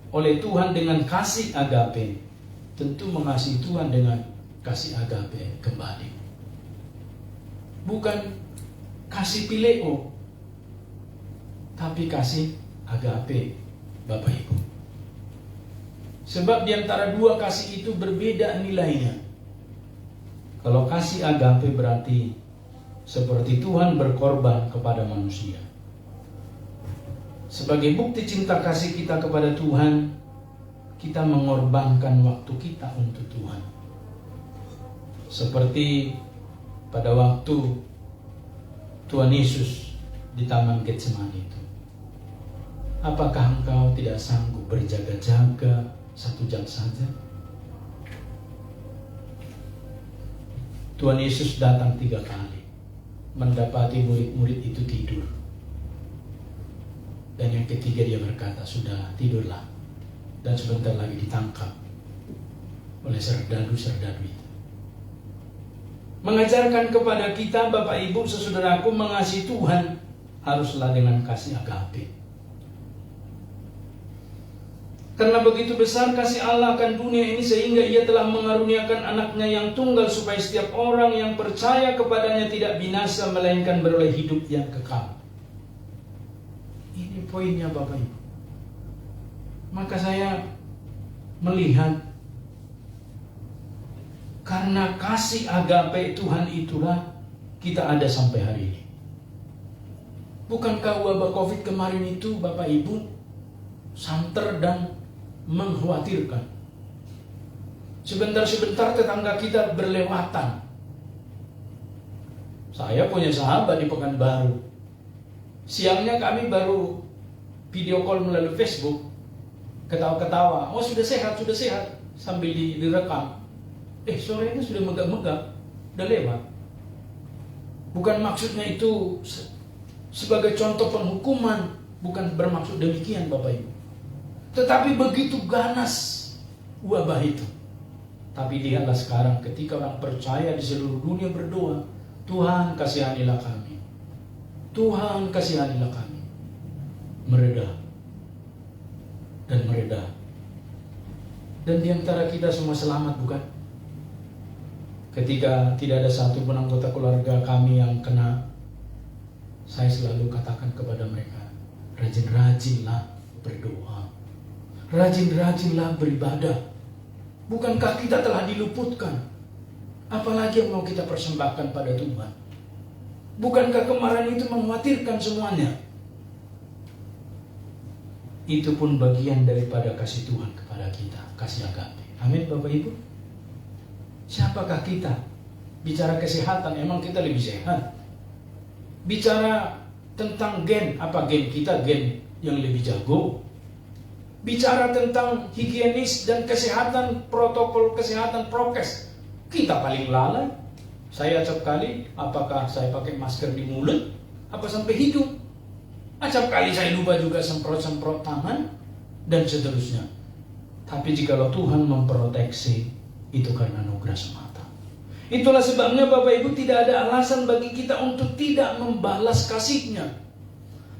oleh Tuhan dengan kasih agape. tentu mengasihi Tuhan dengan kasih agape kembali. Bukan kasih phileo, tapi kasih agape, Bapak Ibu. Sebab di antara dua kasih itu berbeda nilainya. Kalau kasih agape berarti seperti Tuhan berkorban kepada manusia. Sebagai bukti cinta kasih kita kepada Tuhan, kita mengorbankan waktu kita untuk Tuhan. Seperti pada waktu Tuhan Yesus di Taman Getsemani itu. Apakah engkau tidak sanggup berjaga-jaga 1 jam saja? Tuhan Yesus datang 3 kali, mendapati murid-murid itu tidur. Dan yang ketiga dia berkata, sudah tidurlah. Dan sebentar lagi ditangkap oleh serdadu-serdadu itu. Mengajarkan kepada kita, Bapak Ibu, saudaraku, mengasihi Tuhan haruslah dengan kasih agape. Karena begitu besar kasih Allah akan dunia ini sehingga Ia telah mengaruniakan anaknya yang tunggal supaya setiap orang yang percaya kepadanya tidak binasa melainkan beroleh hidup yang kekal. Ini poinnya, Bapak Ibu. Maka saya melihat karena kasih agape Tuhan itulah kita ada sampai hari ini. Bukankah wabah COVID kemarin itu, Bapak Ibu, santer dan mengkhawatirkan? Sebentar-sebentar tetangga kita berlewatan. Saya punya sahabat di Pekanbaru. Siangnya kami baru video call melalui Facebook, ketawa-ketawa. Oh, sudah sehat, sambil direkam. Sorenya sudah megap-megap, udah lewat. Bukan maksudnya itu sebagai contoh penghukuman, bukan bermaksud demikian, Bapak Ibu. Tetapi begitu ganas wabah itu. Tapi lihatlah sekarang ketika orang percaya di seluruh dunia berdoa, Tuhan kasihanilah kami. Tuhan kasihanilah kami. Mereda. Dan mereda. Dan di antara kita semua selamat, bukan? Ketika tidak ada satu pun anggota keluarga kami yang kena, saya selalu katakan kepada mereka, rajin-rajinlah berdoa. Rajin-rajinlah beribadah. Bukankah kita telah diluputkan? Apalagi yang mau kita persembahkan pada Tuhan? Bukankah kemarahan itu mengkhawatirkan semuanya? Itu pun bagian daripada kasih Tuhan kepada kita, kasih agape. Amin, Bapak Ibu. Siapakah kita? Bicara kesehatan, emang kita lebih sehat? Bicara tentang gen, apa gen kita? Gen yang lebih jago. Bicara tentang higienis dan kesehatan, protokol kesehatan, prokes, kita paling lalai. Saya acap kali, apakah saya pakai masker di mulut, apa sampai hidung? Acap kali saya lupa juga semprot-semprot tangan, dan seterusnya. Tapi jikalau Tuhan memproteksi, itu karena anugerah semata. Itulah sebabnya Bapak Ibu tidak ada alasan bagi kita untuk tidak membalas kasih-Nya.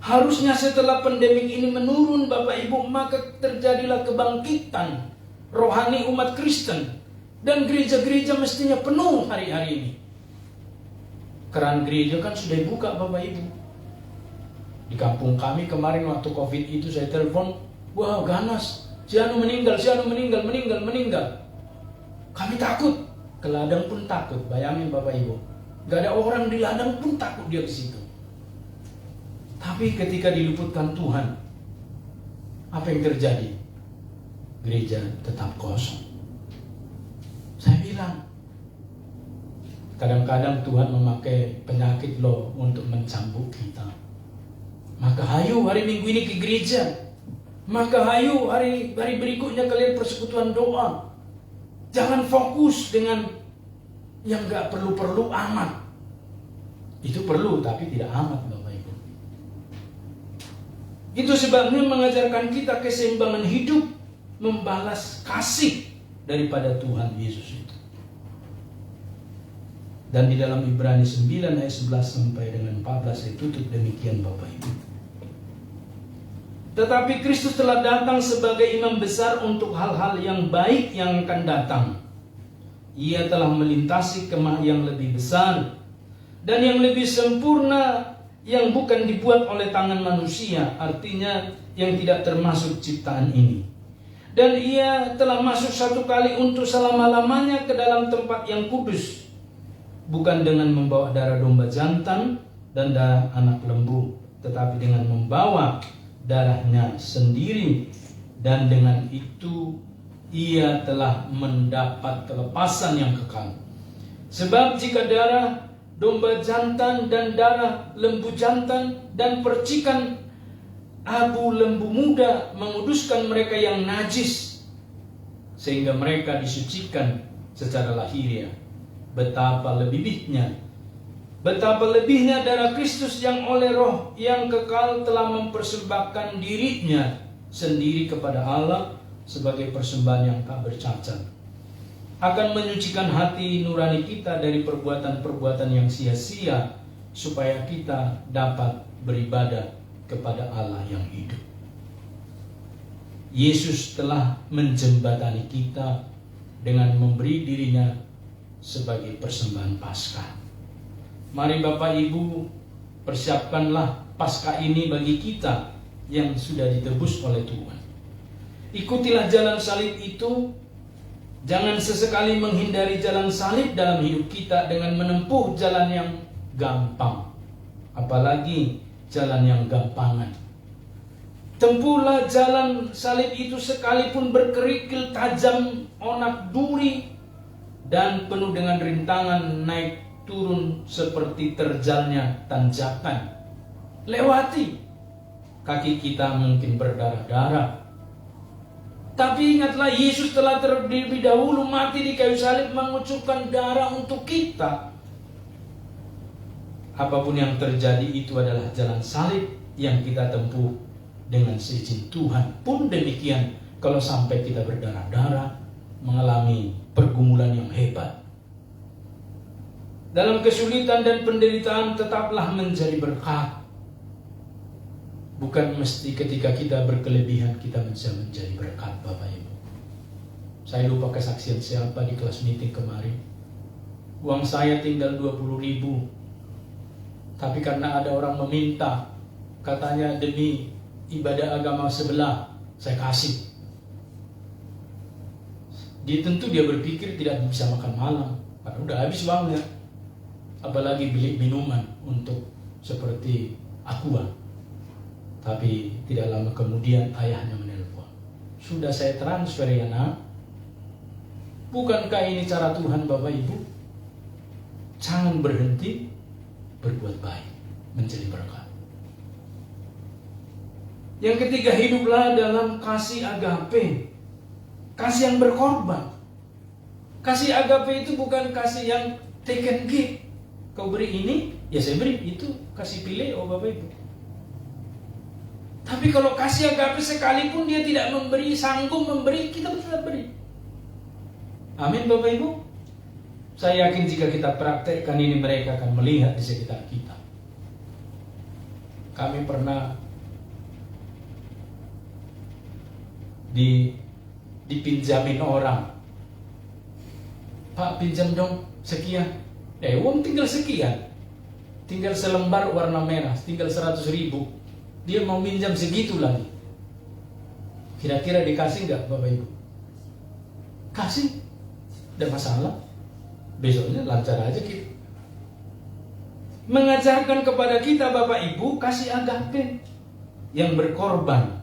Harusnya setelah pandemik ini menurun, Bapak Ibu, maka terjadilah kebangkitan rohani umat Kristen. Dan gereja-gereja mestinya penuh hari-hari ini. Keran gereja kan sudah dibuka, Bapak Ibu. Di kampung kami kemarin waktu COVID itu saya telepon, wah ganas, si anu meninggal. Kami takut, ke ladang pun takut. Bayangin Bapak Ibu, gak ada orang di ladang pun takut dia ke situ. Tapi ketika diluputkan Tuhan, apa yang terjadi? Gereja tetap kosong. Saya bilang, kadang-kadang Tuhan memakai penyakit loh untuk mencambuk kita. Maka hayu hari Minggu ini ke gereja. Maka hayu hari berikutnya kalian persekutuan doa. Jangan fokus dengan yang gak perlu-perlu amat. Itu perlu tapi tidak amat, Bapak Ibu. Itu sebabnya mengajarkan kita keseimbangan hidup, membalas kasih daripada Tuhan Yesus itu. Dan di dalam Ibrani 9 ayat 11 sampai dengan 14 saya tutup demikian, Bapak Ibu. Tetapi Kristus telah datang sebagai imam besar untuk hal-hal yang baik yang akan datang. Ia telah melintasi kemah yang lebih besar dan yang lebih sempurna, yang bukan dibuat oleh tangan manusia, artinya yang tidak termasuk ciptaan ini. Dan ia telah masuk satu kali untuk selama-lamanya ke dalam tempat yang kudus, bukan dengan membawa darah domba jantan dan darah anak lembu, tetapi dengan membawa darahnya sendiri, dan dengan itu ia telah mendapat kelepasan yang kekal. Sebab jika darah domba jantan dan darah lembu jantan dan percikan abu lembu muda menguduskan mereka yang najis, sehingga mereka disucikan secara lahiriah, betapa lebihnya darah Kristus yang oleh Roh yang kekal telah mempersembahkan dirinya sendiri kepada Allah sebagai persembahan yang tak bercacat, akan menyucikan hati nurani kita dari perbuatan-perbuatan yang sia-sia, supaya kita dapat beribadah kepada Allah yang hidup. Yesus telah menjembatani kita dengan memberi dirinya sebagai persembahan Paskah. Mari Bapak Ibu, persiapkanlah Paskah ini bagi kita yang sudah ditebus oleh Tuhan. Ikutilah jalan salib itu. Jangan sesekali menghindari jalan salib dalam hidup kita dengan menempuh jalan yang gampang, apalagi jalan yang gampangan. Tempuhlah jalan salib itu sekalipun berkerikil tajam, onak duri, dan penuh dengan rintangan naik turun seperti terjalnya tanjakan. Lewati. Kaki kita mungkin berdarah-darah, tapi ingatlah, Yesus telah terlebih dahulu mati di kayu salib mengucurkan darah untuk kita. Apapun yang terjadi itu adalah jalan salib yang kita tempuh dengan seizin Tuhan. Pun demikian, kalau sampai kita berdarah-darah, mengalami pergumulan yang hebat, dalam kesulitan dan penderitaan, tetaplah menjadi berkat. Bukan mesti ketika kita berkelebihan kita bisa menjadi berkat, Bapak Ibu. Saya lupa kesaksian siapa di kelas meeting kemarin. Uang saya tinggal 20.000, tapi karena ada orang meminta, katanya demi ibadah agama sebelah, saya kasih. Dia berpikir tidak bisa makan malam, karena udah habis uangnya. Apalagi beli minuman untuk seperti Aqua. Tapi tidak lama kemudian ayahnya menelpon, sudah saya transfer ya nak. Bukankah ini cara Tuhan, Bapak Ibu? Jangan berhenti berbuat baik, menjadi berkat. Yang ketiga, hiduplah dalam kasih agape, kasih yang berkorban. Kasih agape itu bukan kasih yang take and give. Kau beri ini, ya saya beri itu, kasih pilih, oh Bapak Ibu. Tapi kalau kasih agape sekalipun dia tidak memberi, sanggup memberi, kita tetap beri. Amin Bapak Ibu. Saya yakin jika kita praktekkan ini, mereka akan melihat di sekitar kita. Kami pernah dipinjamin orang. Pak, pinjam dong sekian. Uang tinggal sekian, tinggal selembar warna merah, tinggal 100.000. Dia mau minjam segitu lagi. Kira-kira dikasih nggak Bapak Ibu? Kasih, tidak masalah. Besoknya lancar aja kita. Mengajarkan kepada kita Bapak Ibu kasih agape yang berkorban,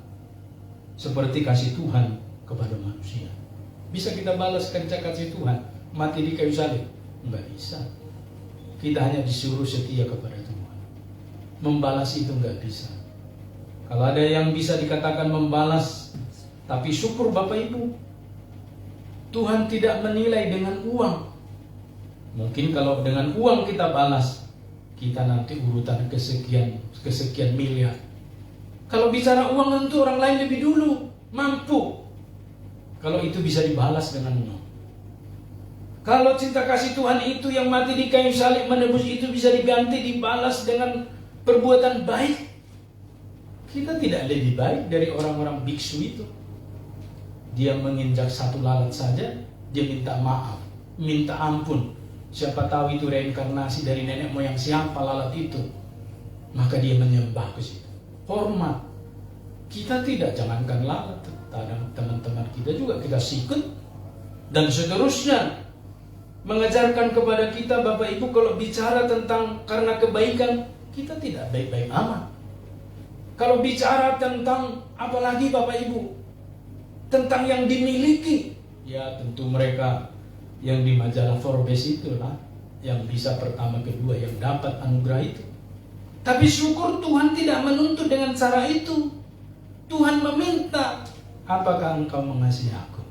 seperti kasih Tuhan kepada manusia. Bisa kita balaskan kasih Tuhan mati di kayu salib? Nggak bisa. Kita hanya disuruh setia kepada Tuhan. Membalas itu nggak bisa. Kalau ada yang bisa dikatakan membalas, tapi syukur Bapak Ibu, Tuhan tidak menilai dengan uang. Mungkin kalau dengan uang kita balas, kita nanti urutan kesekian miliar. Kalau bicara uang tentu orang lain lebih dulu mampu. Kalau itu bisa dibalas dengan uang. Kalau cinta kasih Tuhan itu yang mati di kayu salib menebus itu bisa diganti, dibalas dengan perbuatan baik, Kita tidak lebih baik dari orang-orang biksu itu. Dia menginjak satu lalat saja, dia minta maaf, minta ampun. Siapa tahu itu reinkarnasi dari nenek moyang siapa lalat itu. Maka dia menyembah ke situ. Hormat. Kita tidak, jangankan lalat, teman-teman kita juga kita sikut. Dan seterusnya. Mengajarkan kepada kita, Bapak Ibu, kalau bicara tentang karena kebaikan, kita tidak baik-baik amat. Kalau bicara tentang, apalagi Bapak Ibu, tentang yang dimiliki, ya tentu mereka yang di majalah Forbes itulah, yang bisa pertama kedua yang dapat anugerah itu. Tapi syukur Tuhan tidak menuntut dengan cara itu. Tuhan meminta, apakah engkau mengasihi aku?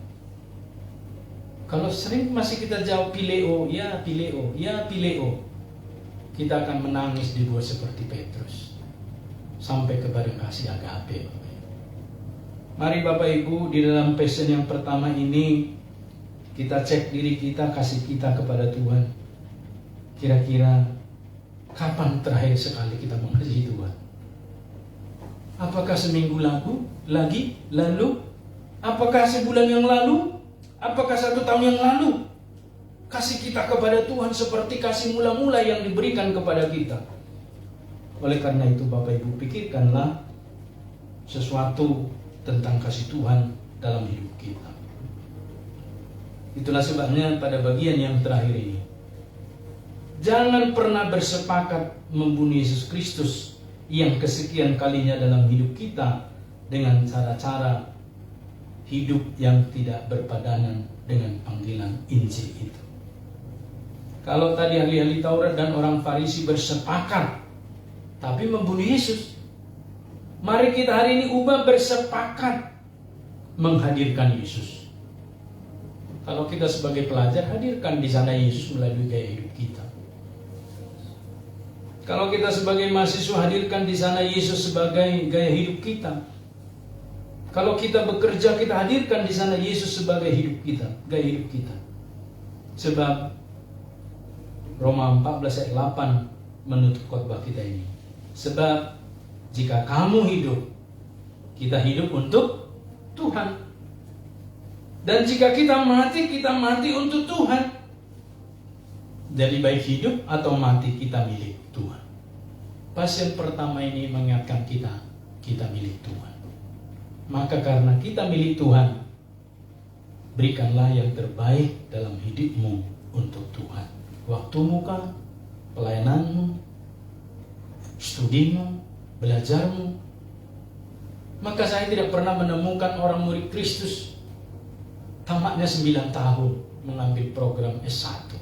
Kalau sering masih kita jawab pileo, ya pileo, ya pileo, kita akan menangis di bawah seperti Petrus. Sampai kepada kasih agape. Mari Bapak Ibu, di dalam passion yang pertama ini kita cek diri kita, kasih kita kepada Tuhan. Kira-kira kapan terakhir sekali kita mengasihi Tuhan? Apakah seminggu lagi? Lalu? Apakah sebulan yang lalu? Apakah 1 tahun yang lalu? Kasih kita kepada Tuhan seperti kasih mula-mula yang diberikan kepada kita. Oleh karena itu Bapak Ibu, pikirkanlah sesuatu tentang kasih Tuhan dalam hidup kita. Itulah sebabnya pada bagian yang terakhir ini, jangan pernah bersepakat membunuh Yesus Kristus yang kesekian kalinya dalam hidup kita dengan cara-cara hidup yang tidak berpadanan dengan panggilan Injil itu. Kalau tadi ahli-ahli Taurat dan orang Farisi bersepakat tapi membunuh Yesus, mari kita hari ini ubah bersepakat menghadirkan Yesus. Kalau kita sebagai pelajar, hadirkan di sana Yesus melalui gaya hidup kita. Kalau kita sebagai mahasiswa, hadirkan di sana Yesus sebagai gaya hidup kita. Kalau kita bekerja, kita hadirkan di sana Yesus sebagai hidup kita, gaya hidup kita. Sebab Roma 14 ayat 8 menutup khotbah kita ini. Sebab jika kamu hidup, kita hidup untuk Tuhan. Dan jika kita mati untuk Tuhan. Jadi baik hidup atau mati, kita milik Tuhan. Pasien pertama ini mengingatkan kita milik Tuhan. Maka karena kita milik Tuhan, berikanlah yang terbaik dalam hidupmu untuk Tuhan. Waktumu kah, pelayananmu, studimu, belajarmu. Maka saya tidak pernah menemukan orang murid Kristus tamatnya 9 tahun mengambil program S1.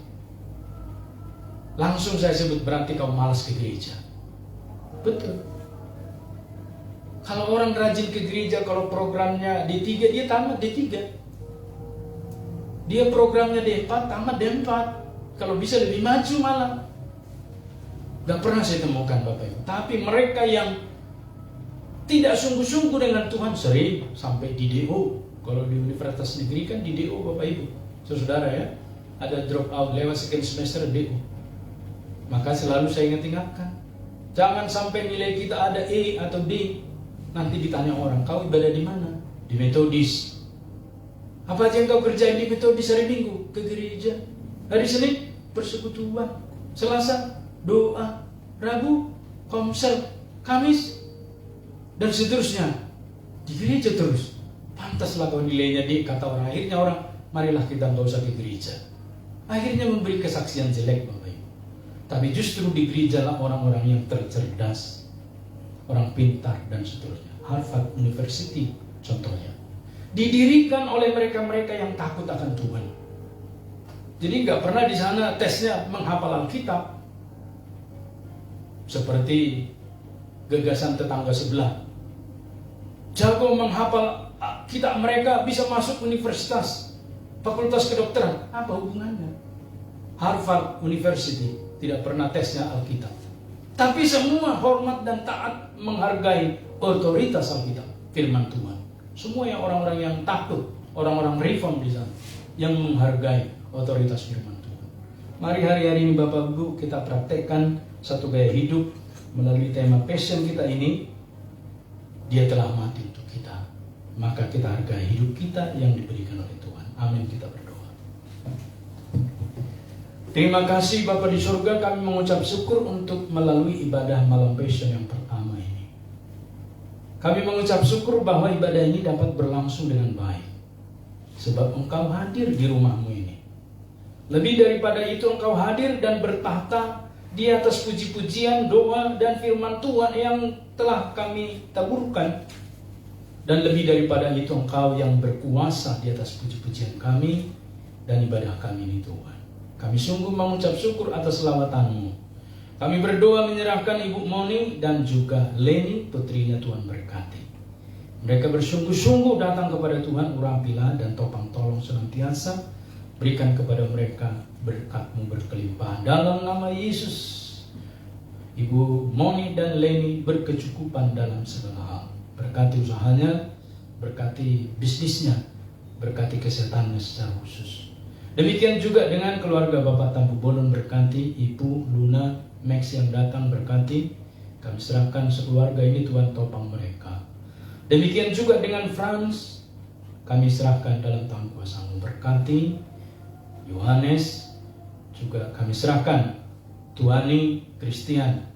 Langsung saya sebut, berarti kau malas ke gereja. Betul. Kalau orang rajin ke gereja, kalau programnya D3, dia tamat D3. Dia programnya D4, tamat D4. Kalau bisa lebih maju malah. Gak pernah saya temukan Bapak Ibu. Tapi mereka yang tidak sungguh-sungguh dengan Tuhan sering sampai di DO. Kalau di universitas negeri kan di DO Bapak Ibu. Saudara ya, ada drop out lewat sekian semester DO. Maka selalu saya ingatkan, jangan sampai nilai kita ada E atau D. Nanti ditanya orang, kau ibadah di mana? Di Metodis. Apa aja yang kau kerjain di Metodis hari Minggu? Ke gereja. Hari Senin persekutuan, Selasa doa, Rabu komsel, Kamis dan seterusnya di gereja terus. Pantaslah kau nilainya D, kata orang. Akhirnya orang, marilah kita nggak usah ke gereja. Akhirnya memberi kesaksian jelek Bapak Ibu. Tapi justru di gereja lah orang-orang yang tercerdas, orang pintar dan seterusnya. Harvard University contohnya didirikan oleh mereka-mereka yang takut akan Tuhan. Jadi nggak pernah di sana tesnya menghafal Alkitab seperti gagasan tetangga sebelah. Jago menghafal kitab mereka, bisa masuk universitas, fakultas kedokteran. Apa hubungannya? Harvard University tidak pernah tesnya Alkitab. Tapi semua hormat dan taat menghargai otoritas Alkitab, firman Tuhan. Semua yang orang-orang yang takut, orang-orang reform di sana, yang menghargai otoritas firman Tuhan. Mari hari-hari ini Bapak Ibu kita praktekkan satu gaya hidup melalui tema passion kita ini. Dia telah mati untuk kita. Maka kita hargai hidup kita yang diberikan oleh Tuhan. Amin, kita berdoa. Terima kasih Bapa di surga, kami mengucap syukur untuk melalui ibadah malam Passion yang pertama ini. Kami mengucap syukur bahwa ibadah ini dapat berlangsung dengan baik. Sebab Engkau hadir di rumahmu ini. Lebih daripada itu, Engkau hadir dan bertahta di atas puji-pujian, doa, dan firman Tuhan yang telah kami taburkan. Dan lebih daripada itu, Engkau yang berkuasa di atas puji-pujian kami dan ibadah kami ini Tuhan. Kami sungguh mengucap syukur atas selawatan-Mu. Kami berdoa menyerahkan Ibu Moni dan juga Leni, putrinya Tuhan berkati. Mereka bersungguh-sungguh datang kepada Tuhan, urapilah dan topang tolong senantiasa. Berikan kepada mereka berkat-Mu berkelimpahan. Dalam nama Yesus, Ibu Moni dan Leni berkecukupan dalam segala hal. Berkati usahanya, berkati bisnisnya, berkati kesehatannya secara khusus. Demikian juga dengan keluarga Bapak Tampu Bolon, berkati Ibu Luna, Max yang datang, berkati. Kami serahkan sekeluarga ini Tuhan, topang mereka. Demikian juga dengan Frans, kami serahkan dalam tangan kuasa-Mu, berkati. Yohanes juga kami serahkan, Tuani, Christian,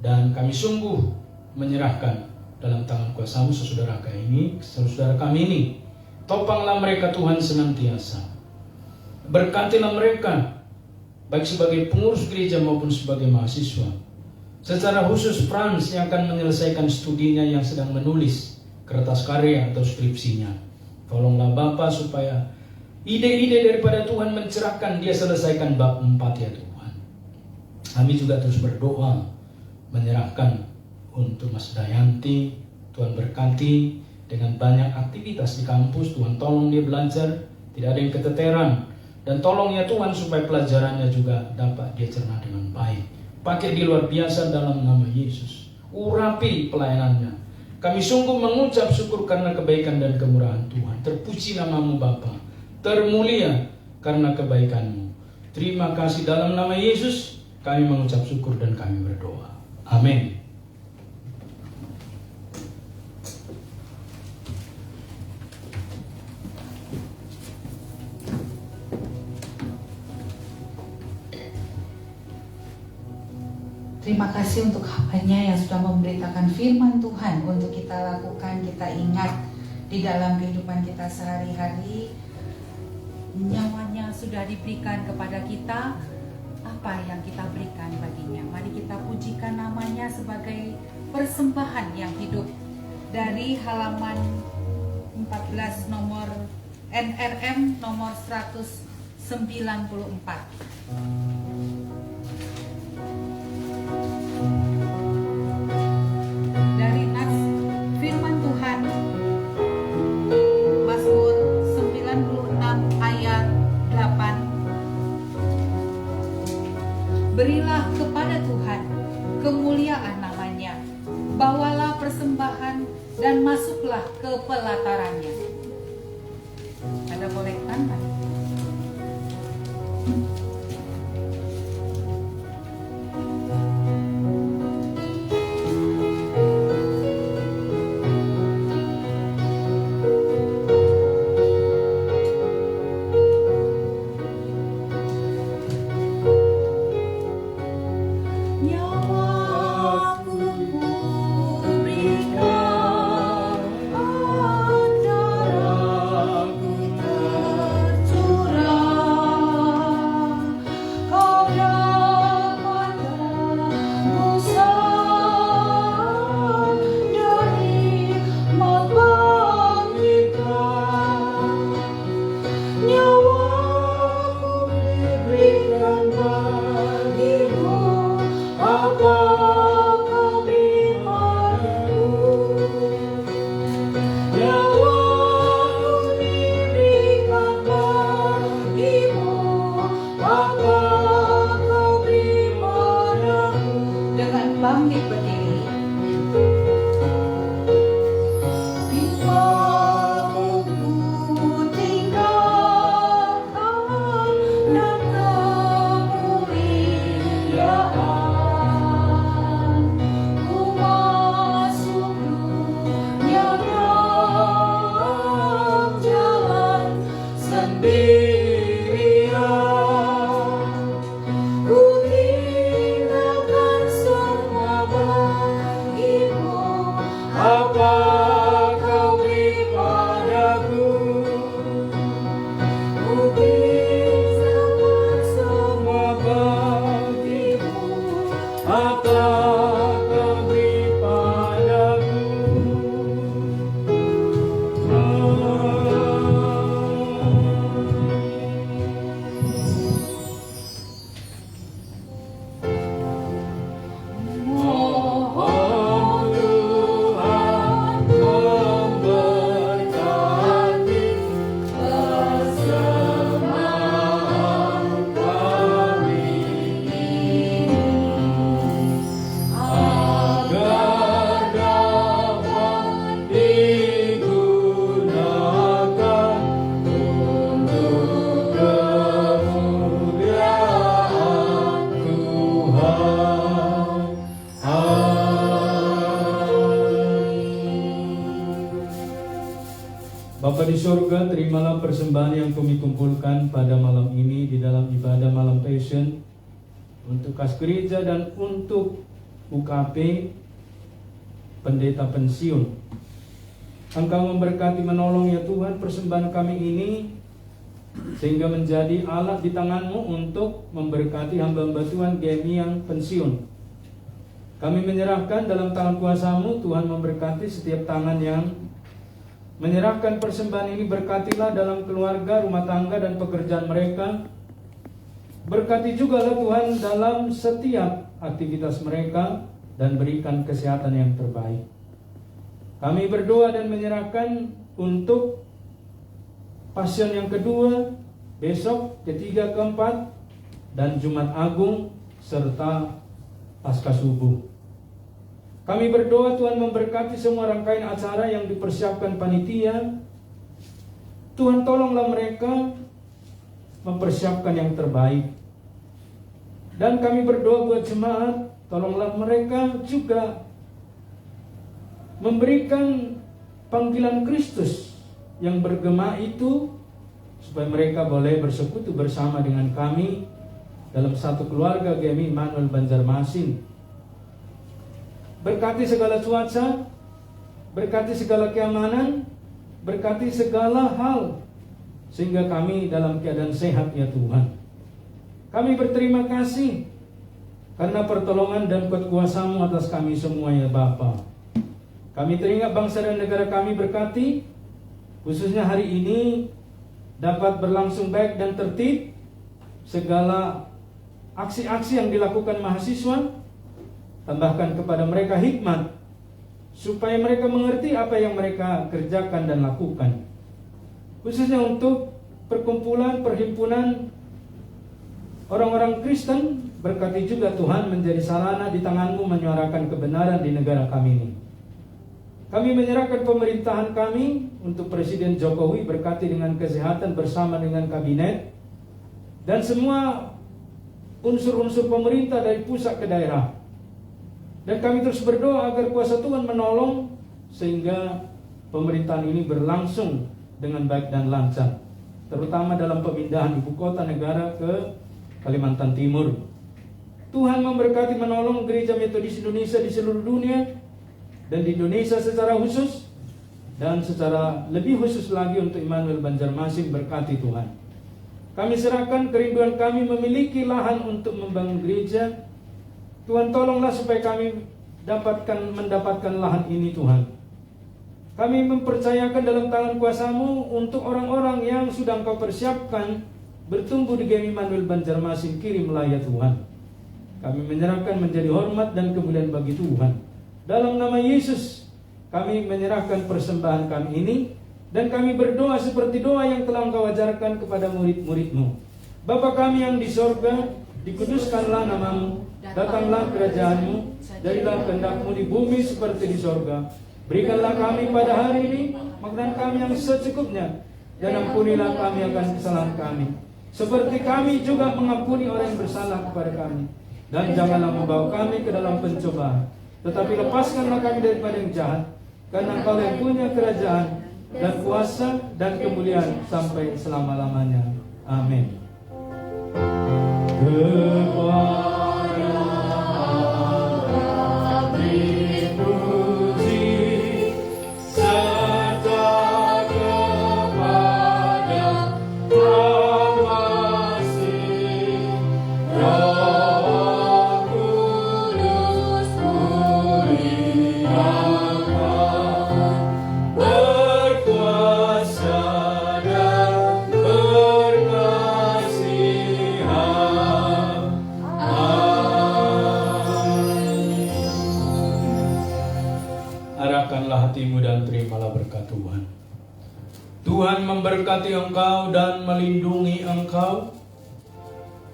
dan kami sungguh menyerahkan dalam tangan kuasa-Mu saudara kami ini. Topanglah mereka Tuhan senantiasa. Berkatilah mereka, baik sebagai pengurus gereja maupun sebagai mahasiswa. Secara khusus Frans yang akan menyelesaikan studinya yang sedang menulis kertas karya atau skripsinya. Tolonglah Bapa supaya ide-ide daripada Tuhan mencerahkan dia selesaikan bab 4 ya Tuhan. Kami juga terus berdoa menyerahkan untuk Mas Dayanti. Tuhan berkati dengan banyak aktivitas di kampus. Tuhan tolong dia belajar, tidak ada yang keteteran. Dan tolong ya Tuhan supaya pelajarannya juga dapat dia cerna dengan baik. Pakai dia luar biasa dalam nama Yesus. Urapi pelayanannya. Kami sungguh mengucap syukur karena kebaikan dan kemurahan Tuhan. Terpuji nama-Mu Bapa. Termulia karena kebaikan-Mu. Terima kasih dalam nama Yesus kami mengucap syukur dan kami berdoa. Amin. Terima kasih untuk hamba-Nya yang sudah memberitakan firman Tuhan untuk kita lakukan, kita ingat di dalam kehidupan kita sehari-hari. Nyawanya sudah diberikan kepada kita, apa yang kita berikan baginya. Mari kita pujikan namanya sebagai persembahan yang hidup. Dari halaman 14 nomor NRM nomor 194. Dari nas firman Tuhan Mazmur 96 ayat 8. Berilah kepada Tuhan kemuliaan namanya, bawalah persembahan dan masuklah ke pelatarannya. Ada boleh tangan? telah beri padaku. Mohon Tuhan memberkati persembahan kami ini, agar dapat digunakan untuk kemuliaan Tuhan. Bapa di surga, terimalah persembahan yang kami kumpulkan pada malam ini di dalam ibadah malam Passion untuk kas gereja dan untuk UKP pendeta pensiun. Engkau memberkati menolong ya Tuhan persembahan kami ini sehingga menjadi alat di tangan-Mu untuk memberkati hamba-hamba Tuhan kami yang pensiun. Kami menyerahkan dalam tangan kuasa-Mu, Tuhan memberkati setiap tangan yang menyerahkan persembahan ini. Berkatilah dalam keluarga, rumah tangga dan pekerjaan mereka. Berkati juga Tuhan dalam setiap aktivitas mereka dan berikan kesehatan yang terbaik. Kami berdoa dan menyerahkan untuk Passion yang kedua, besok, ketiga, keempat, dan Jumat Agung, serta Pasca Subuh. Kami berdoa Tuhan memberkati semua rangkaian acara yang dipersiapkan panitia. Tuhan tolonglah mereka mempersiapkan yang terbaik. Dan kami berdoa buat jemaat, tolonglah mereka juga memberikan panggilan Kristus yang bergema itu, supaya mereka boleh bersekutu bersama dengan kami dalam satu keluarga GMI Immanuel Banjarmasin. Berkati segala cuaca, berkati segala keamanan, berkati segala hal, sehingga kami dalam keadaan sehat ya Tuhan. Kami berterima kasih karena pertolongan dan kuasa-Mu atas kami semua ya Bapa. Kami teringat bangsa dan negara kami berkati, khususnya hari ini dapat berlangsung baik dan tertib. Segala aksi-aksi yang dilakukan mahasiswa, tambahkan kepada mereka hikmat, supaya mereka mengerti apa yang mereka kerjakan dan lakukan. Khususnya untuk perkumpulan, perhimpunan orang-orang Kristen, berkati juga Tuhan menjadi sarana di tangan-Mu menyuarakan kebenaran di negara kami ini. Kami menyerahkan pemerintahan kami untuk Presiden Jokowi, berkati dengan kesehatan bersama dengan kabinet, dan semua unsur-unsur pemerintah dari pusat ke daerah. Dan kami terus berdoa agar kuasa Tuhan menolong sehingga pemerintahan ini berlangsung dengan baik dan lancar, terutama dalam pemindahan ibu kota negara ke Kalimantan Timur. Tuhan memberkati menolong Gereja Metodis Indonesia di seluruh dunia dan di Indonesia secara khusus, dan secara lebih khusus lagi untuk Immanuel Banjarmasin. Berkati Tuhan. Kami serahkan kerinduan kami memiliki lahan untuk membangun gereja. Tuhan tolonglah supaya kami mendapatkan lahan ini Tuhan. Kami mempercayakan dalam tangan kuasa-Mu untuk orang-orang yang sudah Engkau persiapkan bertumbuh di GMI Immanuel Banjarmasin. Kirimlah ya Tuhan. Kami menyerahkan menjadi hormat dan kemuliaan bagi Tuhan. Dalam nama Yesus kami menyerahkan persembahan kami ini, dan kami berdoa seperti doa yang telah Engkau ajarkan kepada murid-murid-Mu. Bapa kami yang di sorga, dikuduskanlah nama-Mu, datanglah kerajaan-Mu, jadilah kehendak-Mu di bumi seperti di sorga. Berikanlah kami pada hari ini makanan kami yang secukupnya, dan ampunilah kami akan kesalahan kami, seperti kami juga mengampuni orang yang bersalah kepada kami. Dan janganlah membawa kami ke dalam pencobaan, tetapi lepaskanlah kami daripada yang jahat, karena Engkau yang punya kerajaan dan kuasa dan kemuliaan sampai selama-lamanya. Amin. Roh Tenangkanlah hatimu dan terimalah berkat Tuhan. Tuhan memberkati engkau dan melindungi engkau.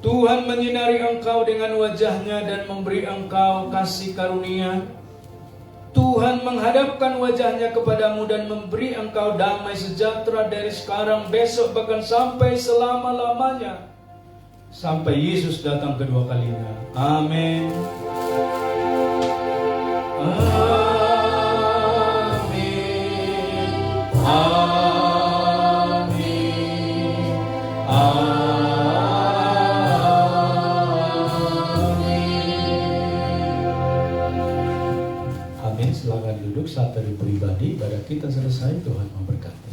Tuhan menyinari engkau dengan wajahnya dan memberi engkau kasih karunia. Tuhan menghadapkan wajahnya kepadamu dan memberi engkau damai sejahtera dari sekarang, besok, bahkan sampai selama-lamanya. Sampai Yesus datang kedua kalinya. Amin. Amin. Amin. Amin. Silakan duduk saat dari pribadi. Ibadah kita selesai. Tuhan memberkati.